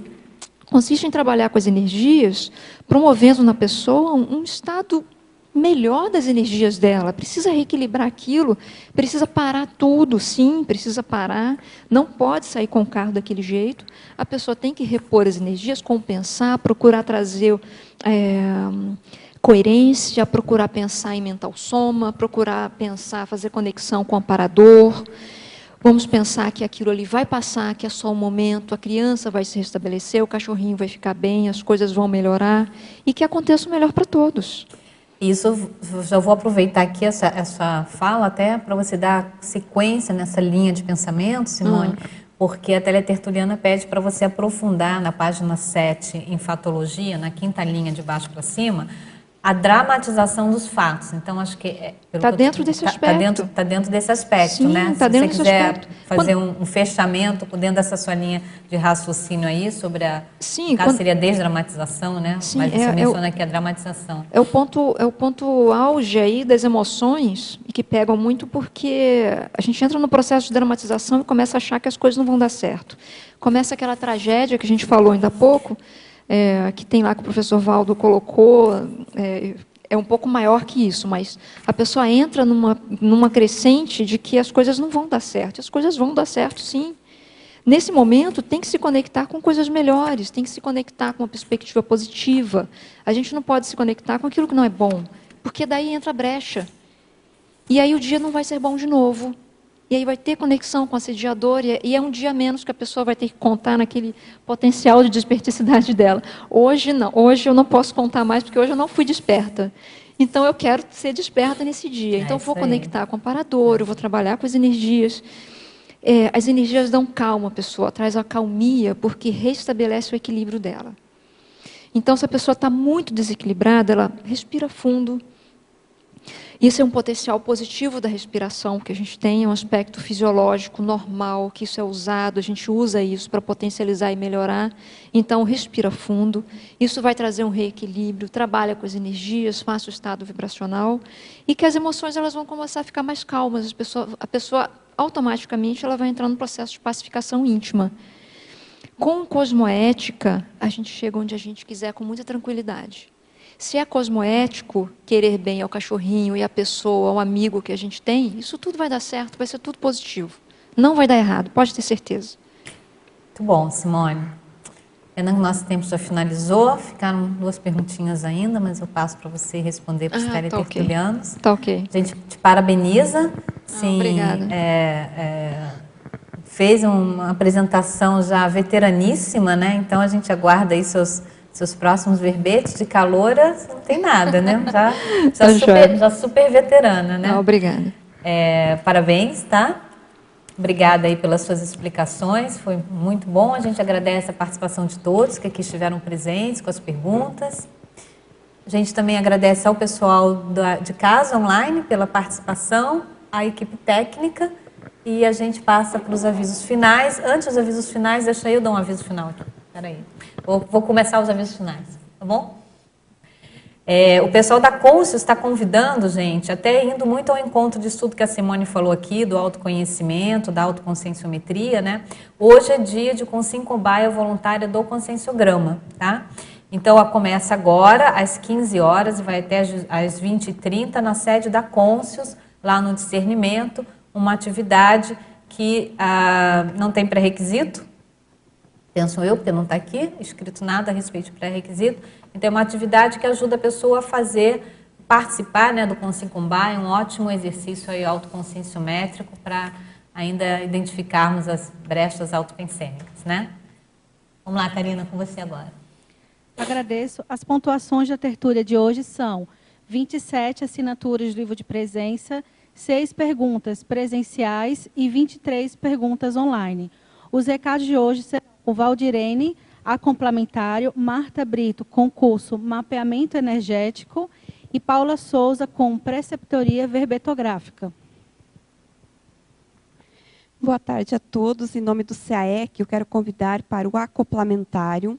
consiste em trabalhar com as energias, promovendo na pessoa um estado melhor das energias dela. Precisa reequilibrar aquilo, precisa parar tudo, sim, precisa parar. Não pode sair com o carro daquele jeito. A pessoa tem que repor as energias, compensar, procurar trazer coerência, procurar pensar em mental soma, procurar pensar, fazer conexão com o amparador. Vamos pensar que aquilo ali vai passar, que é só um momento, a criança vai se restabelecer, o cachorrinho vai ficar bem, as coisas vão melhorar e que aconteça o melhor para todos. Isso, já vou aproveitar aqui essa fala até para você dar sequência nessa linha de pensamento, Simone, porque a teletertuliana pede para você aprofundar na página 7, em fatologia, na 5ª linha de baixo para cima, a dramatização dos fatos. Então, acho que... Está dentro desse aspecto. Está dentro desse aspecto, sim, né? Se você quiser fazer um fechamento dentro dessa sua linha de raciocínio aí, sobre a... Sim, no caso seria desdramatização, né? Sim, mas você menciona aqui a dramatização. É o ponto auge aí das emoções, e que pegam muito porque a gente entra no processo de dramatização e começa a achar que as coisas não vão dar certo. Começa aquela tragédia que a gente falou ainda há pouco, que tem lá que o professor Valdo colocou, é um pouco maior que isso, mas a pessoa entra numa crescente de que as coisas não vão dar certo. As coisas vão dar certo, sim. Nesse momento, tem que se conectar com coisas melhores, tem que se conectar com uma perspectiva positiva. A gente não pode se conectar com aquilo que não é bom, porque daí entra a brecha. E aí o dia não vai ser bom de novo. E aí vai ter conexão com a assediadora, e é um dia menos que a pessoa vai ter que contar naquele potencial de desperticidade dela. Hoje não, hoje eu não posso contar mais, porque hoje eu não fui desperta. Então eu quero ser desperta nesse dia. Então eu vou conectar com o amparador, eu vou trabalhar com as energias. As energias dão calma à pessoa, traz a calmia, porque restabelece o equilíbrio dela. Então, se a pessoa está muito desequilibrada, ela respira fundo. Isso é um potencial positivo da respiração que a gente tem, é um aspecto fisiológico normal, que isso é usado, a gente usa isso para potencializar e melhorar. Então, respira fundo, isso vai trazer um reequilíbrio, trabalha com as energias, faça o estado vibracional, e que as emoções elas vão começar a ficar mais calmas, a pessoa automaticamente ela vai entrar no processo de pacificação íntima. Com cosmoética, a gente chega onde a gente quiser com muita tranquilidade. Se é cosmoético, querer bem ao cachorrinho e à pessoa, ao amigo que a gente tem, isso tudo vai dar certo, vai ser tudo positivo. Não vai dar errado, pode ter certeza. Muito bom, Simone. Pena que o nosso tempo já finalizou, ficaram 2 perguntinhas ainda, mas eu passo para você responder para os teletertulianos. Tá ok. A gente te parabeniza. Sim, obrigada. Fez uma apresentação já veteraníssima, né? Então a gente aguarda aí seus próximos verbetes de caloura, não tem nada, né? Já super veterana, né? Obrigada. Parabéns, tá? Obrigada aí pelas suas explicações, foi muito bom. A gente agradece a participação de todos que aqui estiveram presentes com as perguntas. A gente também agradece ao pessoal de casa, online, pela participação, à equipe técnica, e a gente passa para os avisos finais. Antes dos avisos finais, deixa eu dar um aviso final aqui. Espera aí. Vou começar os avisos finais, tá bom? O pessoal da Conscius está convidando, gente, até indo muito ao encontro de estudo que a Simone falou aqui, do autoconhecimento, da autoconscienciometria, né? Hoje é dia de cobaia voluntária do conscienciograma, tá? Então, começa agora, às 15 horas, e vai até às 20h30, na sede da Conscius, lá no Discernimento, uma atividade que não tem pré-requisito, penso eu, porque não está aqui escrito nada a respeito de pré-requisito. Então, é uma atividade que ajuda a pessoa a participar, né, do Consciência, um ótimo exercício aí autoconscienciométrico para ainda identificarmos as brechas autopensênicas, né? Vamos lá, Karina, com você agora. Agradeço. As pontuações da tertúlia de hoje são 27 assinaturas do livro de presença, 6 perguntas presenciais e 23 perguntas online. Os recados de hoje serão o Valdirene, a complementário, Marta Brito, concurso Mapeamento Energético, e Paula Souza, com preceptoria verbetográfica. Boa tarde a todos. Em nome do CAEC, eu quero convidar para o acoplamentário,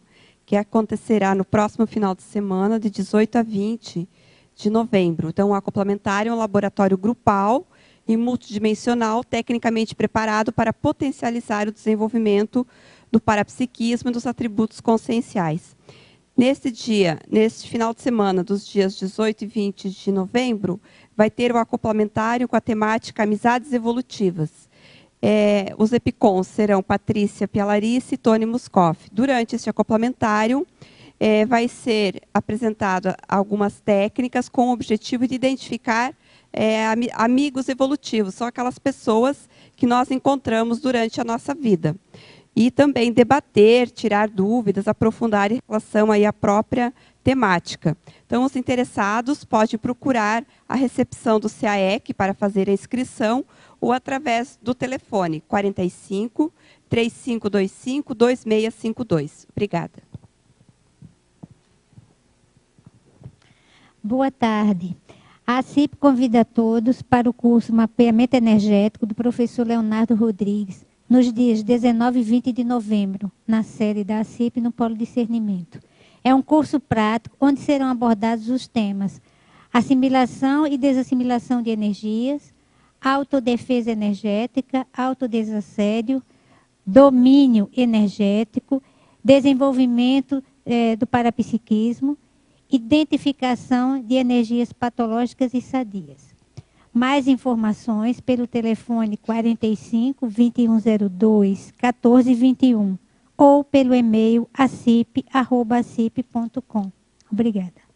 que acontecerá no próximo final de semana, de 18 a 20 de novembro. Então, o acoplamentário é um laboratório grupal e multidimensional, tecnicamente preparado para potencializar o desenvolvimento do parapsiquismo e dos atributos conscienciais. Neste final de semana, dos dias 18 e 20 de novembro, vai ter o acoplamentário com a temática Amizades Evolutivas. Os epicons serão Patrícia Pialarice e Tony Muscoff. Durante este acoplamentário, vai ser apresentado algumas técnicas com o objetivo de identificar amigos evolutivos. São aquelas pessoas que nós encontramos durante a nossa vida. E também debater, tirar dúvidas, aprofundar em relação aí à própria temática. Então, os interessados podem procurar a recepção do CAEC para fazer a inscrição ou através do telefone 45 3525 2652. Obrigada. Boa tarde. A ACIP convida a todos para o curso Mapeamento Energético do professor Leonardo Rodrigues, nos dias 19 e 20 de novembro, na sede da ACIP, no Polo Discernimento. É um curso prático, onde serão abordados os temas assimilação e desassimilação de energias, autodefesa energética, autodesassédio, domínio energético, desenvolvimento do parapsiquismo, identificação de energias patológicas e sadias. Mais informações pelo telefone 45 2102 1421 ou pelo e-mail acip@acip.com. Obrigada.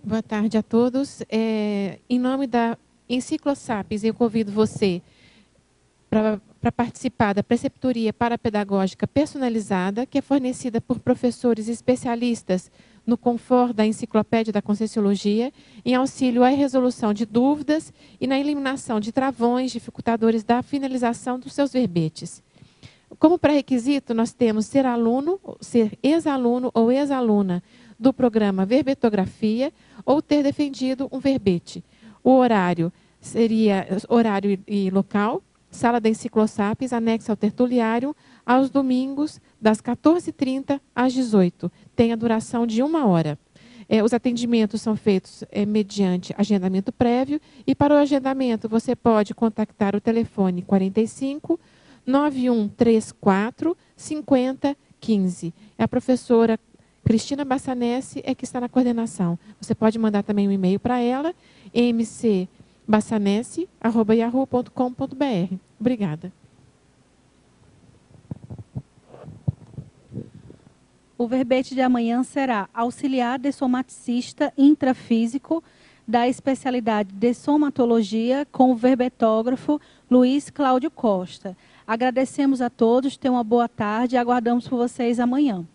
Boa tarde a todos. Em nome da Enciclosapis, eu convido você para participar da preceptoria parapedagógica personalizada, que é fornecida por professores especialistas no conforto da enciclopédia da Conscienciologia, em auxílio à resolução de dúvidas e na eliminação de travões dificultadores da finalização dos seus verbetes. Como pré-requisito, nós temos ser aluno, ser ex-aluno ou ex-aluna do programa Verbetografia ou ter defendido um verbete. O horário seria horário e local, sala da Enciclosapis, anexo ao tertuliário, aos domingos, das 14h30 às 18h. Tem a duração de 1 hora. Os atendimentos são feitos mediante agendamento prévio, e para o agendamento você pode contactar o telefone 45 9134 5015. A professora Cristina Bassanese que está na coordenação. Você pode mandar também um e-mail para ela, mcbassanese@yahoo.com.br. Obrigada. O verbete de amanhã será auxiliar dessomaticista intrafísico da especialidade de somatologia com o verbetógrafo Luiz Cláudio Costa. Agradecemos a todos, tenham uma boa tarde e aguardamos por vocês amanhã.